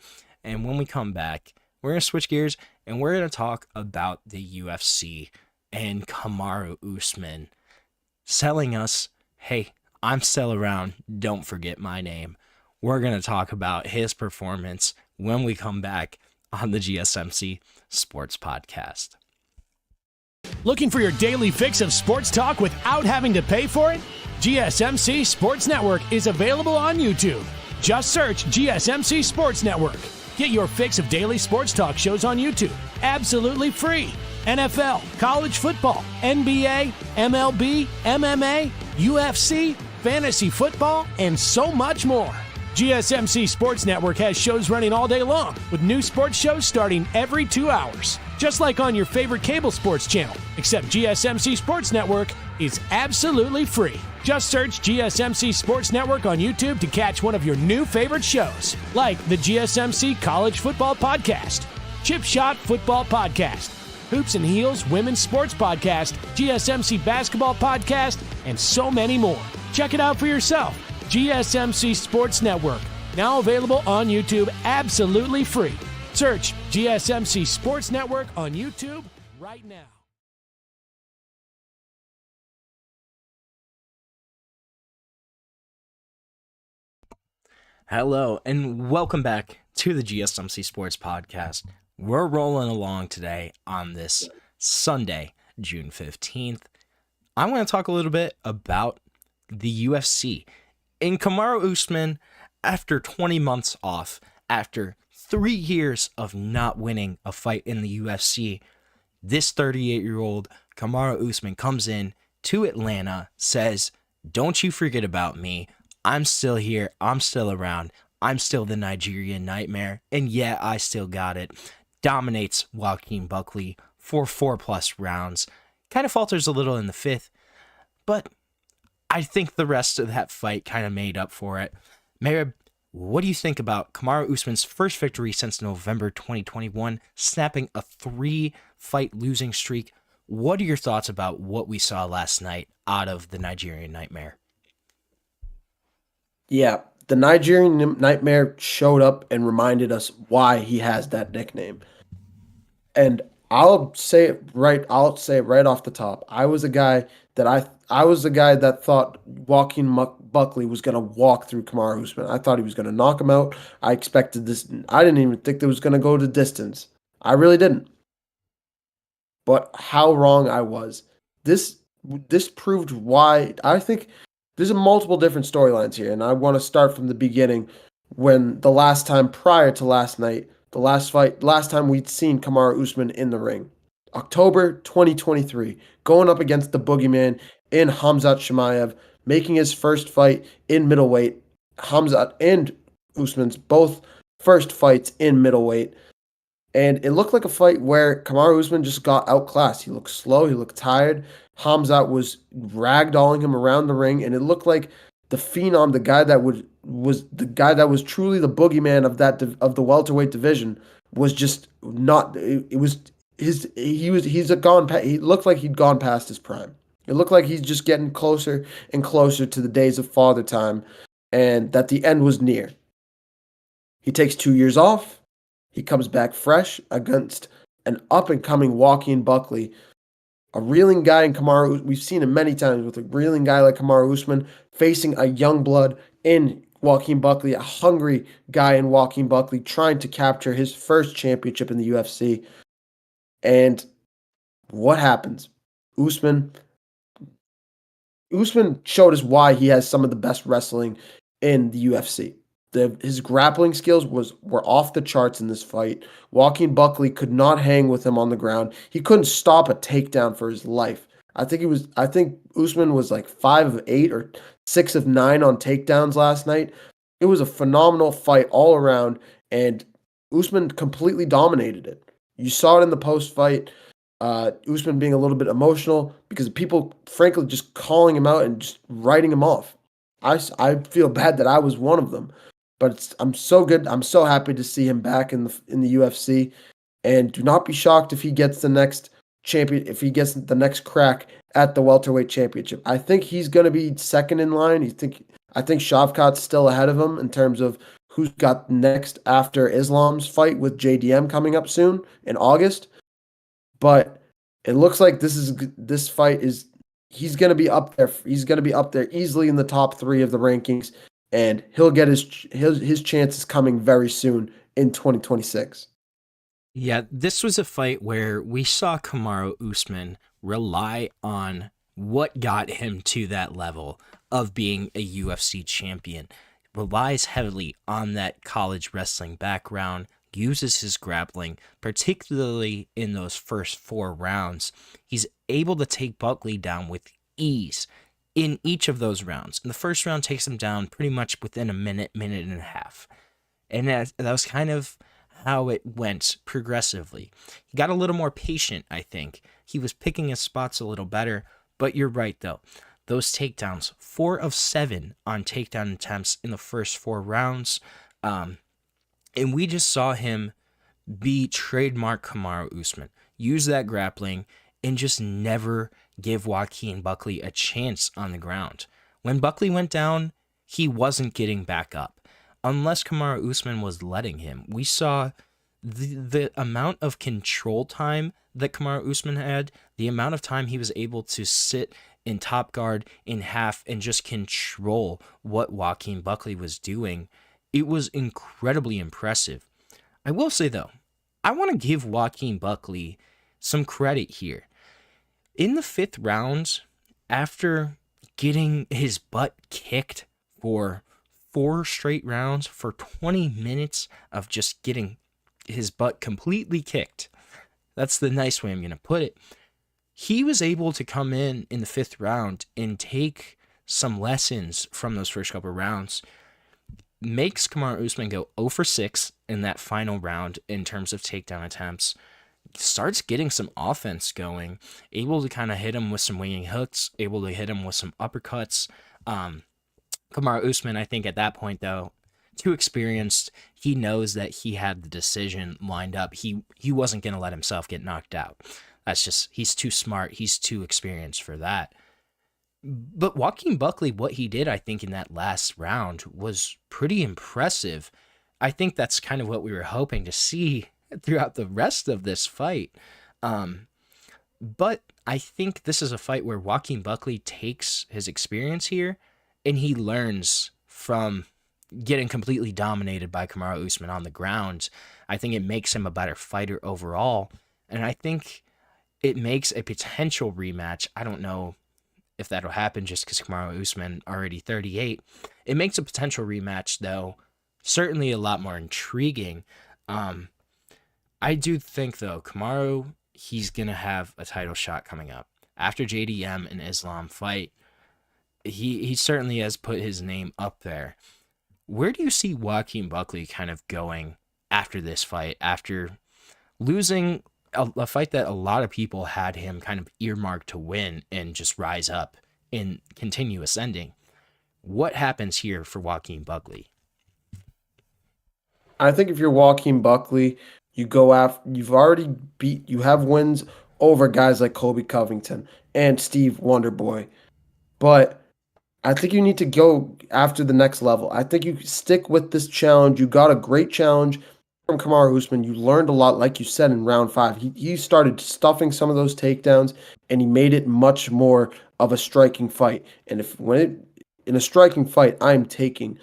and when we come back, we're going to switch gears, and we're going to talk about the UFC and Kamaru Usman selling us, hey, I'm still around, don't forget my name. We're going to talk about his performance when we come back on the GSMC Sports Podcast. Looking for your daily fix of sports talk without having to pay for it? GSMC Sports Network is available on YouTube. Just search GSMC Sports Network. Get your fix of daily sports talk shows on YouTube, absolutely free. NFL, college football, NBA, MLB, MMA, UFC, fantasy football, and so much more. GSMC Sports Network has shows running all day long, with new sports shows starting every 2 hours. Just like on your favorite cable sports channel, except GSMC Sports Network is absolutely free. Just search GSMC Sports Network on YouTube to catch one of your new favorite shows, like the GSMC College Football Podcast, Chip Shot Football Podcast, Hoops and Heels Women's Sports Podcast, GSMC Basketball Podcast, and so many more. Check it out for yourself. GSMC Sports Network, now available on YouTube absolutely free. Search GSMC Sports Network on YouTube right now. Hello, and welcome back to the GSMC Sports Podcast. We're rolling along today on this Sunday, June 15th. I'm going to talk a little bit about the UFC. And Kamaru Usman, after 20 months off, after 3 years of not winning a fight in the UFC, this 38-year-old Kamaru Usman comes in to Atlanta, says, "Don't you forget about me. I'm still here. I'm still around. I'm still the Nigerian Nightmare. And yeah, I still got it." Dominates Joaquin Buckley for 4+ rounds. Kind of falters a little in the 5th, but I think the rest of that fight kind of made up for it. Mehrob, what do you think about Kamaru Usman's first victory since November 2021, snapping a 3-fight losing streak? What are your thoughts about what we saw last night out of the Nigerian Nightmare? Yeah, the Nigerian Nightmare showed up and reminded us why he has that nickname. And I'll say it right off the top. I was the guy that thought Buckley was going to walk through Kamaru Usman. I thought he was going to knock him out. I expected this. I didn't even think it was going to go to distance. I really didn't. But how wrong I was. This this proved why. I think there's multiple different storylines here, and I want to start from the beginning when the last time prior to last night, last time we'd seen Kamaru Usman in the ring. October 2023, going up against the Boogeyman in Khamzat Chimaev, making his first fight in middleweight. Khamzat and Usman's both first fights in middleweight. And it looked like a fight where Kamaru Usman just got outclassed. He looked slow. He looked tired. Khamzat was ragdolling him around the ring, and it looked like the phenom, was the guy that was truly the boogeyman of the welterweight division, was just not. It was he looked like he'd gone past his prime. It looked like he's just getting closer and closer to the days of father time, and that the end was near. He takes 2 years off. He comes back fresh against an up-and-coming Joaquin Buckley, a reeling guy in Kamaru. We've seen him many times with a reeling guy like Kamaru Usman facing a young blood in Joaquin Buckley, a hungry guy in Joaquin Buckley trying to capture his first championship in the UFC. And what happens? Usman showed us why he has some of the best wrestling in the UFC. His grappling skills were off the charts in this fight. Joaquin Buckley could not hang with him on the ground. He couldn't stop a takedown for his life. I think Usman was like 5 of 8 or 6 of 9 on takedowns last night. It was a phenomenal fight all around, and Usman completely dominated it. You saw it in the post-fight. Usman being a little bit emotional because of people, frankly, just calling him out and just writing him off. I feel bad that I was one of them. But I'm so good. I'm so happy to see him back in the UFC, and do not be shocked if he gets the next crack at the welterweight championship. I think he's going to be second in line. I think Shavkat's still ahead of him in terms of who's got next after Islam's fight with JDM coming up soon in August. But it looks like this fight is he's going to be up there. He's going to be up there easily in the top 3 of the rankings. And he'll get his chances coming very soon in 2026. Yeah, this was a fight where we saw Kamaru Usman rely on what got him to that level of being a UFC champion. Relies heavily on that college wrestling background, uses his grappling, particularly in those first 4 rounds. He's able to take Buckley down with ease in each of those rounds. And the first round takes him down pretty much within a minute and a half. And that was kind of how it went progressively. He got a little more patient, I think. He was picking his spots a little better, but you're right, though. Those takedowns, 4 of 7 on takedown attempts in the first 4 rounds. And we just saw him be trademark Kamaru Usman. Use that grappling and just never give Joaquin Buckley a chance on the ground. When Buckley went down, he wasn't getting back up. Unless Kamaru Usman was letting him. We saw the amount of control time that Kamaru Usman had, the amount of time he was able to sit in top guard in half and just control what Joaquin Buckley was doing. It was incredibly impressive. I will say, though, I want to give Joaquin Buckley some credit here. In the 5th round, after getting his butt kicked for 4 straight rounds, for 20 minutes of just getting his butt completely kicked, that's the nice way I'm going to put it, he was able to come in the 5th round and take some lessons from those first couple of rounds, makes Kamaru Usman go 0 for 6 in that final round in terms of takedown attempts, starts getting some offense going, able to kind of hit him with some winging hooks, able to hit him with some uppercuts. Kamaru Usman, I think at that point, though, too experienced. He knows that he had the decision lined up. He wasn't going to let himself get knocked out. That's just, he's too smart. He's too experienced for that. But Joaquin Buckley, what he did, I think, in that last round was pretty impressive. I think that's kind of what we were hoping to see throughout the rest of this fight. But I think this is a fight where Joaquin Buckley takes his experience here and he learns from getting completely dominated by Kamaru Usman on the ground. I think it makes him a better fighter overall. And I think it makes a potential rematch. I don't know if that'll happen just because Kamaru Usman already 38. It makes a potential rematch, though, certainly a lot more intriguing. I do think, though, Kamaru, he's going to have a title shot coming up. After JDM and Islam fight, he certainly has put his name up there. Where do you see Joaquin Buckley kind of going after this fight, after losing a fight that a lot of people had him kind of earmarked to win and just rise up and continue ascending? What happens here for Joaquin Buckley? I think if you're Joaquin Buckley, you go after, you have wins over guys like Colby Covington and Steve Wonderboy. But I think you need to go after the next level. I think you stick with this challenge. You got a great challenge from Kamaru Usman. You learned a lot, like you said, in round 5. He started stuffing some of those takedowns, and he made it much more of a striking fight. And in a striking fight, I'm taking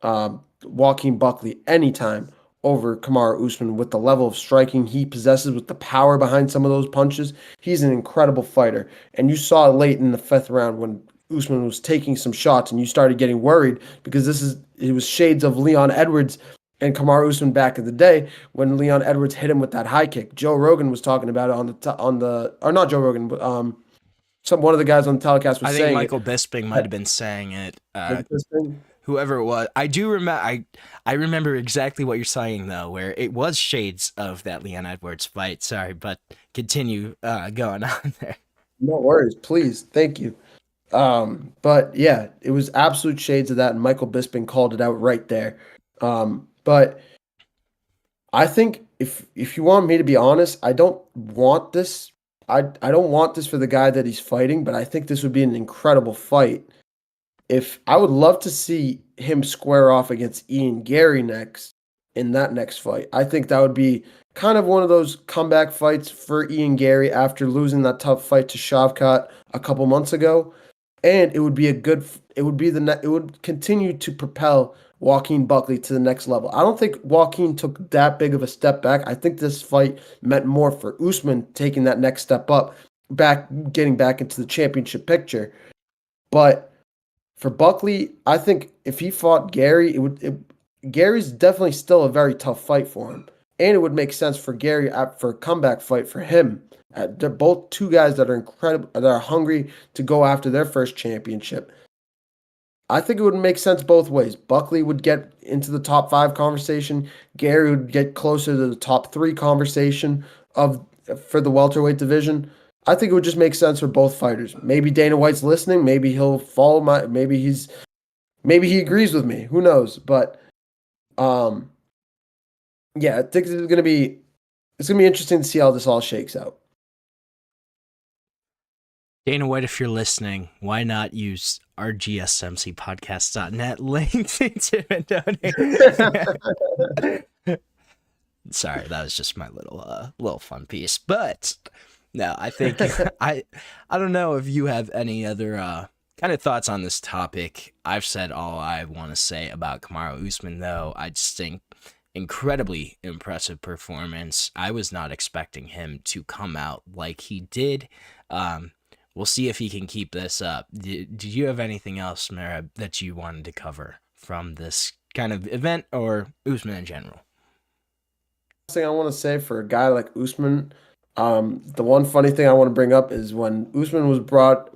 Joaquin Buckley anytime over Kamaru Usman with the level of striking he possesses, with the power behind some of those punches. He's an incredible fighter. And you saw it late in the 5th round when Usman was taking some shots and you started getting worried, because it was shades of Leon Edwards and Kamaru Usman back in the day when Leon Edwards hit him with that high kick. Joe Rogan was talking about it or not Joe Rogan, but one of the guys on the telecast was saying I think Michael Bisping might have been saying it. Whoever it was, I remember exactly what you're saying, though, where it was shades of that Leon Edwards fight. Sorry, but continue going on there. No worries, please. Thank you. But yeah, it was absolute shades of that, and Michael Bisping called it out right there. But I think if you want me to be honest, I don't want this. I don't want this for the guy that he's fighting, but I think this would be an incredible fight. I would love to see him square off against Ian Gary in that next fight. I think that would be kind of one of those comeback fights for Ian Gary after losing that tough fight to Shavkat a couple months ago. And it would continue to propel Joaquin Buckley to the next level. I don't think Joaquin took that big of a step back. I think this fight meant more for Usman taking that next step up, getting back into the championship picture. But for Buckley, I think if he fought Gary, Gary's definitely still a very tough fight for him. And it would make sense for Gary for a comeback fight for him. They're both two guys that are incredible, that are hungry to go after their first championship. I think it would make sense both ways. Buckley would get into the top 5 conversation. Gary would get closer to the top 3 conversation for the welterweight division. I think it would just make sense for both fighters. Maybe Dana White's listening. Maybe he'll follow maybe he agrees with me. Who knows? But yeah, I think it's gonna be interesting to see how this all shakes out. Dana White, if you're listening, why not use our GSMC Podcast.net link to donate? Sorry, that was just my little fun piece. But no, I think I don't know if you have any other kind of thoughts on this topic. I've said all I want to say about Kamaru Usman, though. I just think incredibly impressive performance. I was not expecting him to come out like he did. We'll see if he can keep this up. Did you have anything else, Mehrob, that you wanted to cover from this kind of event or Usman in general? Last thing I want to say for a guy like Usman, the one funny thing I want to bring up is when Usman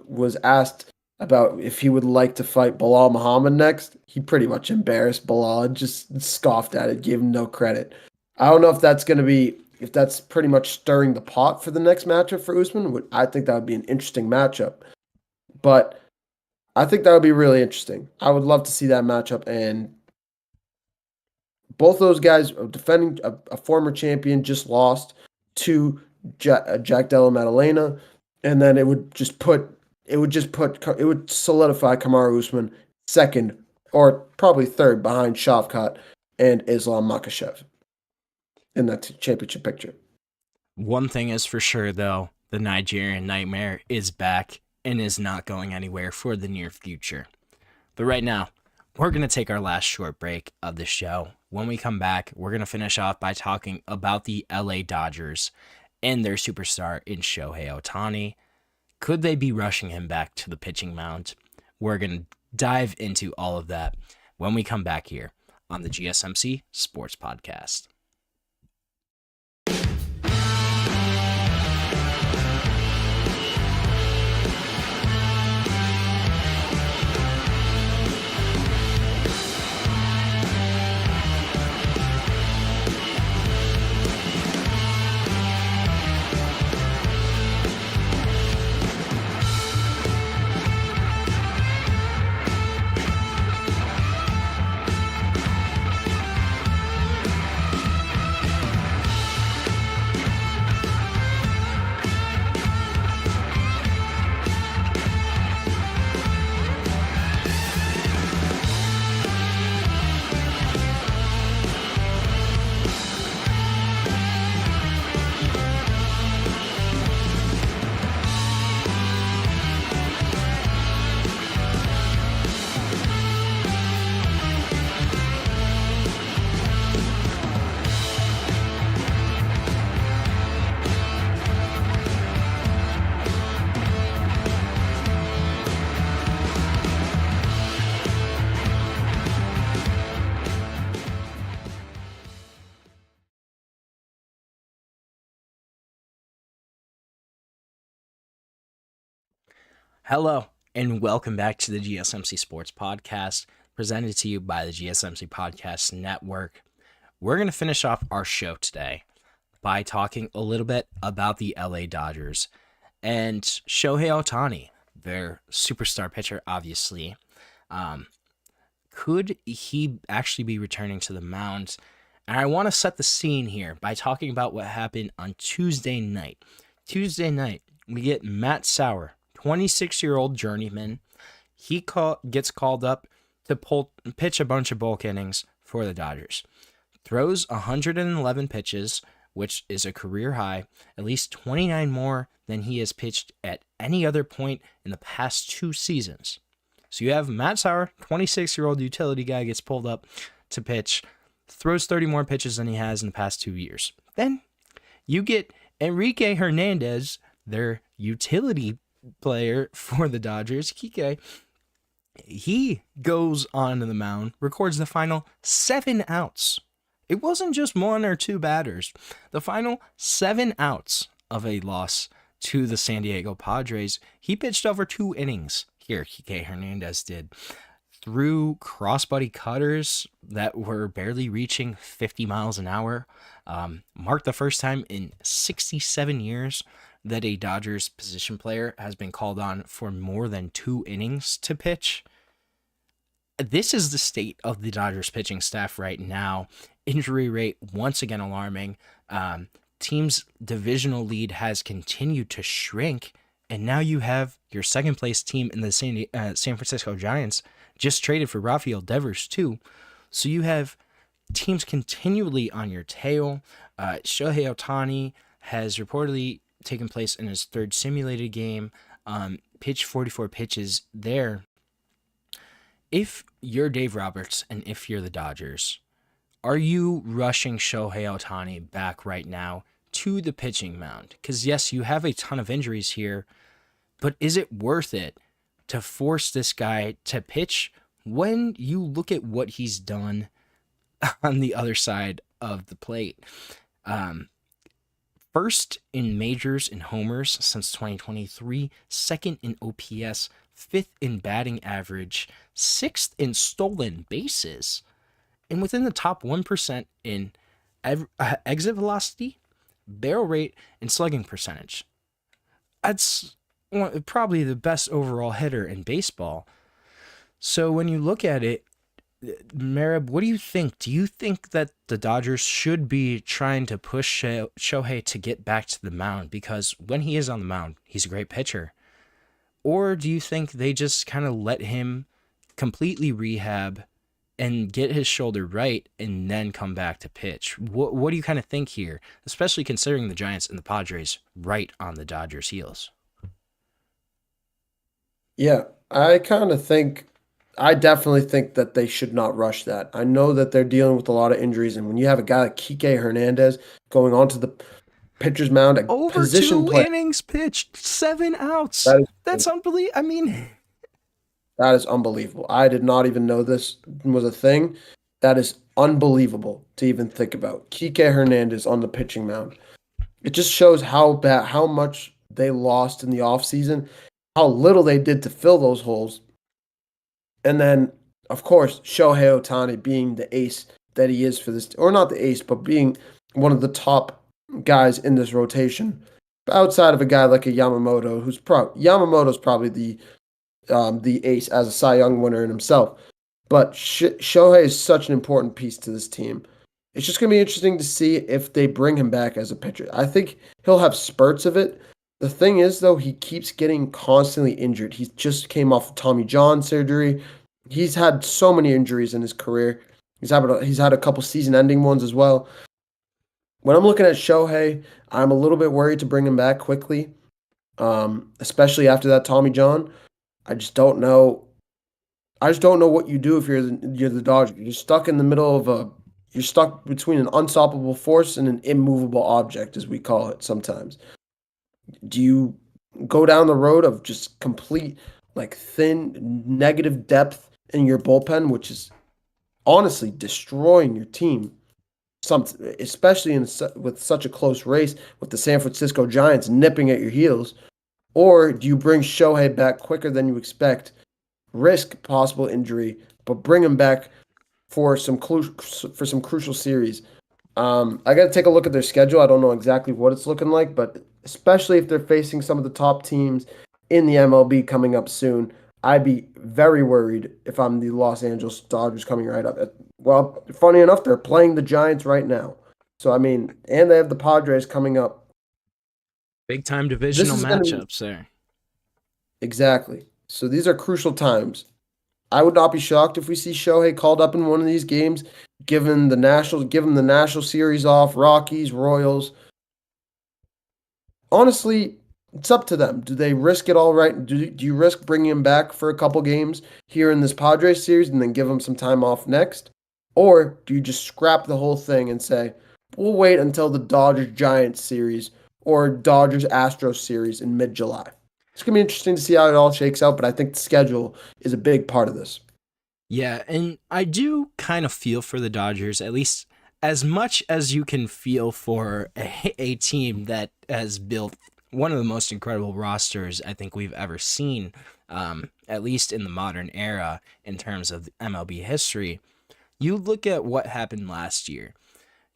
was asked about if he would like to fight Belal Muhammad next, he pretty much embarrassed Belal and just scoffed at it, gave him no credit. I don't know if that's pretty much stirring the pot for the next matchup for Usman. I think that would be an interesting matchup. But I think that would be really interesting. I would love to see that matchup. And both those guys are defending a former champion, just lost to Jack Della Maddalena. And then it would just put it would solidify Kamaru Usman second or probably third behind Shavkat and Islam Makhachev in that championship picture. One thing is for sure, though, the Nigerian Nightmare is back and is not going anywhere for the near future. But right now, we're going to take our last short break of the show. When we come back, we're going to finish off by talking about the LA Dodgers and their superstar in Shohei Ohtani. Could they be rushing him back to the pitching mound? We're going to dive into all of that when we come back here on the GSMC Sports Podcast. Hello, and welcome back to the GSMC Sports Podcast, presented to you by the GSMC Podcast Network. We're going to finish off our show today by talking a little bit about the LA Dodgers and Shohei Ohtani, their superstar pitcher, obviously. Could he actually be returning to the mound? And I want to set the scene here by talking about what happened on Tuesday night. Tuesday night, we get Matt Sauer, 26-year-old journeyman. He gets called up to pitch a bunch of bulk innings for the Dodgers. Throws 111 pitches, which is a career high, at least 29 more than he has pitched at any other point in the past 2 seasons. So you have Matt Sauer, 26-year-old utility guy, gets pulled up to pitch, throws 30 more pitches than he has in the past 2 years. Then you get Enrique Hernandez, their utility player for the Dodgers, Kike. He goes onto the mound, records the final 7 outs. It wasn't just 1 or 2 batters. The final 7 outs of a loss to the San Diego Padres. He pitched over 2 innings here, Kike Hernandez did. Threw crossbody cutters that were barely reaching 50 miles an hour. Marked the first time in 67 years that a Dodgers position player has been called on for more than 2 innings to pitch. This is the state of the Dodgers pitching staff right now. Injury rate once again alarming. Team's divisional lead has continued to shrink, and now you have your second place team in the San Francisco Giants just traded for Rafael Devers too. So you have teams continually on your tail. Shohei Ohtani has reportedly taken place in his 3rd simulated game, pitched 44 pitches there. If you're Dave Roberts and if you're the Dodgers, are you rushing Shohei Ohtani back right now to the pitching mound? Because yes, you have a ton of injuries here, but is it worth it to force this guy to pitch when you look at what he's done on the other side of the plate? First in majors in homers since 2023, second in OPS, 5th in batting average, 6th in stolen bases, and within the top 1% in exit velocity, barrel rate, and slugging percentage. That's probably the best overall hitter in baseball. So when you look at it, Mehrob, what do you think? Do you think that the Dodgers should be trying to push Shohei to get back to the mound? Because when he is on the mound, he's a great pitcher. Or do you think they just kind of let him completely rehab and get his shoulder right and then come back to pitch? What do you kind of think here, especially considering the Giants and the Padres right on the Dodgers' heels? Yeah, I definitely think that they should not rush that. I know that they're dealing with a lot of injuries, and when you have a guy like Kike Hernandez going onto the pitcher's mound, a Over position 2 play, innings pitched, 7 outs. that is That's unbelievable. I mean, that is unbelievable. I did not even know this was a thing. That is unbelievable to even think about. Kike Hernandez on the pitching mound. It just shows how much they lost in the offseason, how little they did to fill those holes. And then, of course, Shohei Ohtani being the ace that he is for this, or not the ace, but being one of the top guys in this rotation. Outside of a guy like a Yamamoto, Yamamoto's probably the ace as a Cy Young winner in himself. But Shohei is such an important piece to this team. It's just going to be interesting to see if they bring him back as a pitcher. I think he'll have spurts of it. The thing is, though, he keeps getting constantly injured. He just came off of Tommy John surgery. He's had so many injuries in his career. He's had a couple season-ending ones as well. When I'm looking at Shohei, I'm a little bit worried to bring him back quickly, especially after that Tommy John. I just don't know. I just don't know what you do if you're the Dodgers. You're stuck between an unstoppable force and an immovable object, as we call it sometimes. Do you go down the road of just complete, thin, negative depth in your bullpen, which is honestly destroying your team, especially with such a close race with the San Francisco Giants nipping at your heels? Or do you bring Shohei back quicker than you expect, risk possible injury, but bring him back for some crucial series? I got to take a look at their schedule. I don't know exactly what it's looking like, but especially if they're facing some of the top teams in the MLB coming up soon, I'd be very worried if I'm the Los Angeles Dodgers coming right up. Well, funny enough, they're playing the Giants right now. So, and they have the Padres coming up. Big time divisional matchups there. Exactly. So these are crucial times. I would not be shocked if we see Shohei called up in one of these games, give him the National Series off, Rockies, Royals. Honestly, it's up to them. Do they risk it all right? Do you risk bringing him back for a couple games here in this Padres series and then give him some time off next? Or do you just scrap the whole thing and say, we'll wait until the Dodgers-Giants series or Dodgers-Astros series in mid-July? It's going to be interesting to see how it all shakes out, but I think the schedule is a big part of this. Yeah, and I do kind of feel for the Dodgers, at least as much as you can feel for a team that has built one of the most incredible rosters I think we've ever seen, at least in the modern era in terms of MLB history. You look at what happened last year.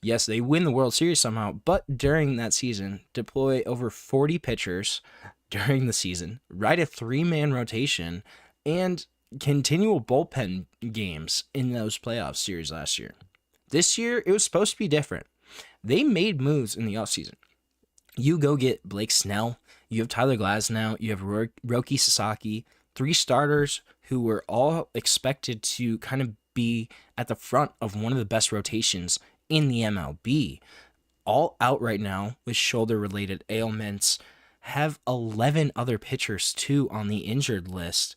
Yes, they win the World Series somehow, but during that season, deploy over 40 pitchers during the season, ride a 3-man rotation, and continual bullpen games in those playoff series last year. This year, it was supposed to be different. They made moves in the offseason. You go get Blake Snell, you have Tyler Glasnow, you have Roki Sasaki, 3 starters who were all expected to kind of be at the front of one of the best rotations in the MLB. All out right now with shoulder-related ailments. Have 11 other pitchers too on the injured list.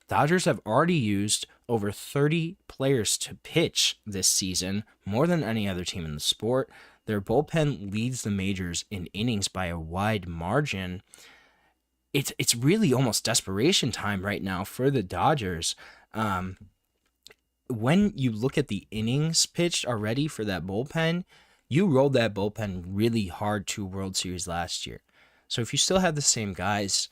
Dodgers have already used over 30 players to pitch this season, more than any other team in the sport. Their bullpen leads the majors in innings by a wide margin. It's really almost desperation time right now for the Dodgers. When you look at the innings pitched already for that bullpen, you rolled that bullpen really hard to World Series last year. So if you still have the same guys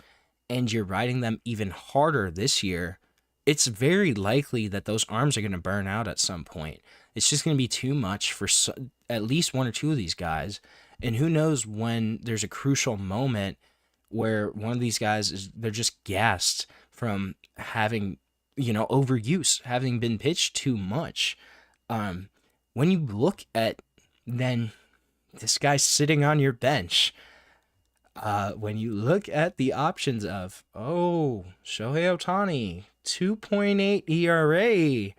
and you're riding them even harder this year, it's very likely that those arms are going to burn out at some point. It's just going to be too much for at least one or two of these guys. And who knows when there's a crucial moment where one of these guys they're just gassed from having, overuse, having been pitched too much. When you look at then this guy sitting on your bench, when you look at the options of, Shohei Ohtani, 2.8 ERA,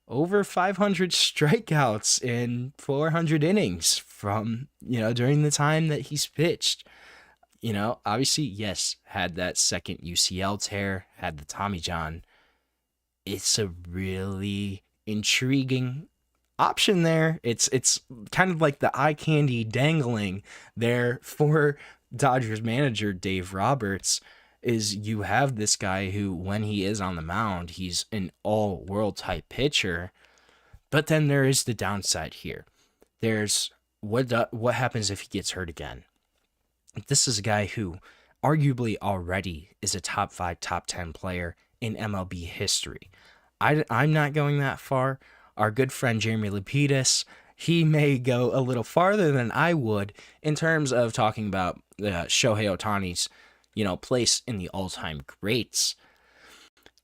over 500 strikeouts in 400 innings from, during the time that he's pitched. Obviously, yes, had that second UCL tear, had the Tommy John. It's a really intriguing option there. It's kind of like the eye candy dangling there for Dodgers manager Dave Roberts, is you have this guy who, when he is on the mound, he's an all-world type pitcher. But then there is the downside here. There's what happens if he gets hurt again. This is a guy who arguably already is a top 5, top 10 player in MLB history. I'm not going that far. Our good friend Jeremy Lapidus, he may go a little farther than I would in terms of talking about Shohei Ohtani's place in the all-time greats.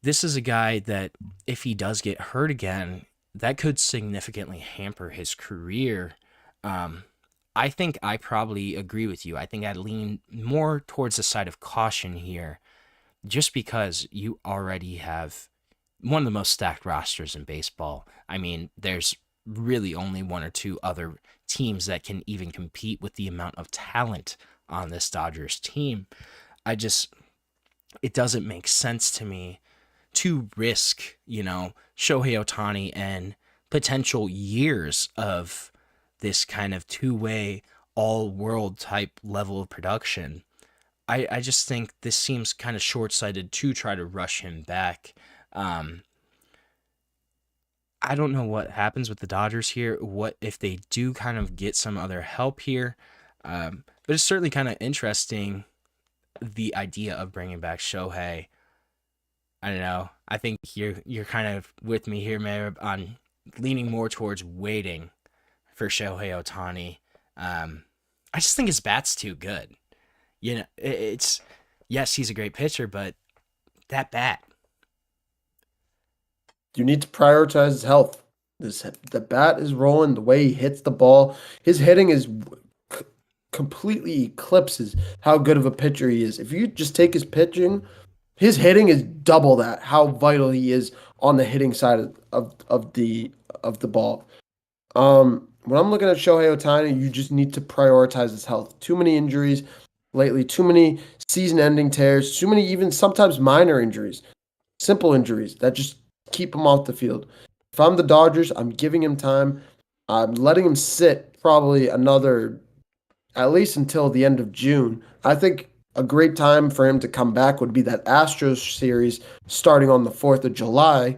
This is a guy that, if he does get hurt again, that could significantly hamper his career. I think I probably agree with you. I think I'd lean more towards the side of caution here, just because you already have one of the most stacked rosters in baseball. I mean, there's really only one or two other teams that can even compete with the amount of talent on this Dodgers team. It doesn't make sense to me to risk, Shohei Ohtani and potential years of this kind of two-way, all-world type level of production. I just think this seems kind of short-sighted to try to rush him back. I don't know what happens with the Dodgers here, what if they do kind of get some other help here. But it's certainly kind of interesting, the idea of bringing back Shohei. I don't know. I think you're kind of with me here, Mehrob, on leaning more towards waiting for Shohei Ohtani. I just think his bat's too good. Yes, he's a great pitcher, but that bat. You need to prioritize his health. The bat is rolling, the way he hits the ball. His hitting is completely eclipses how good of a pitcher he is. If you just take his pitching, his hitting is double that, how vital he is on the hitting side of the ball. When I'm looking at Shohei Ohtani, you just need to prioritize his health. Too many injuries lately, too many season-ending tears, too many even sometimes minor injuries, simple injuries that just keep him off the field. If I'm the Dodgers, I'm giving him time. I'm letting him sit probably another, at least until the end of June. I think a great time for him to come back would be that Astros series starting on the 4th of July.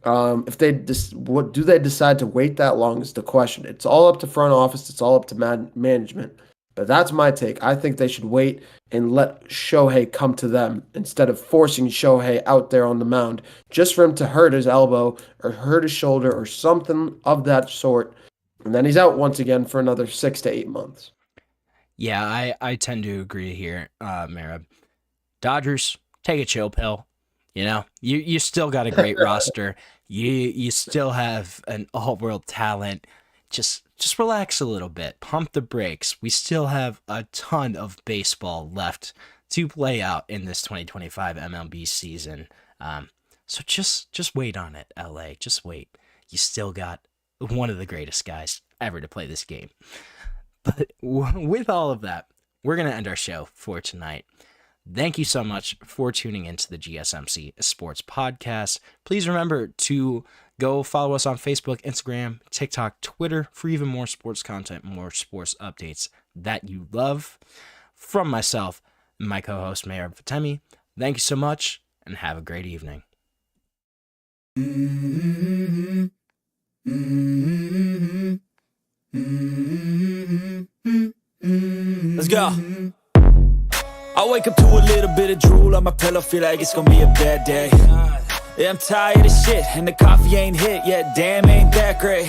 If they do they decide to wait that long is the question. It's all up to front office. It's all up to management. But that's my take. I think they should wait and let Shohei come to them instead of forcing Shohei out there on the mound just for him to hurt his elbow or hurt his shoulder or something of that sort. And then he's out once again for another 6 to 8 months. Yeah, I tend to agree here, Mehrob. Dodgers, take a chill pill. You still got a great roster. You still have an all-world talent. Just relax a little bit. Pump the brakes. We still have a ton of baseball left to play out in this 2025 MLB season. So just wait on it, LA. Just wait. You still got one of the greatest guys ever to play this game. But with all of that, we're going to end our show for tonight. Thank you so much for tuning into the GSMC Sports Podcast. Please remember to go follow us on Facebook, Instagram, TikTok, Twitter for even more sports content, more sports updates that you love. From myself, my co-host, Mehrob Fatemi, thank you so much and have a great evening. Let's go. I wake up to a little bit of drool on my pillow, feel like it's gonna be a bad day. Yeah, I'm tired of shit, and the coffee ain't hit yet, damn, ain't that great.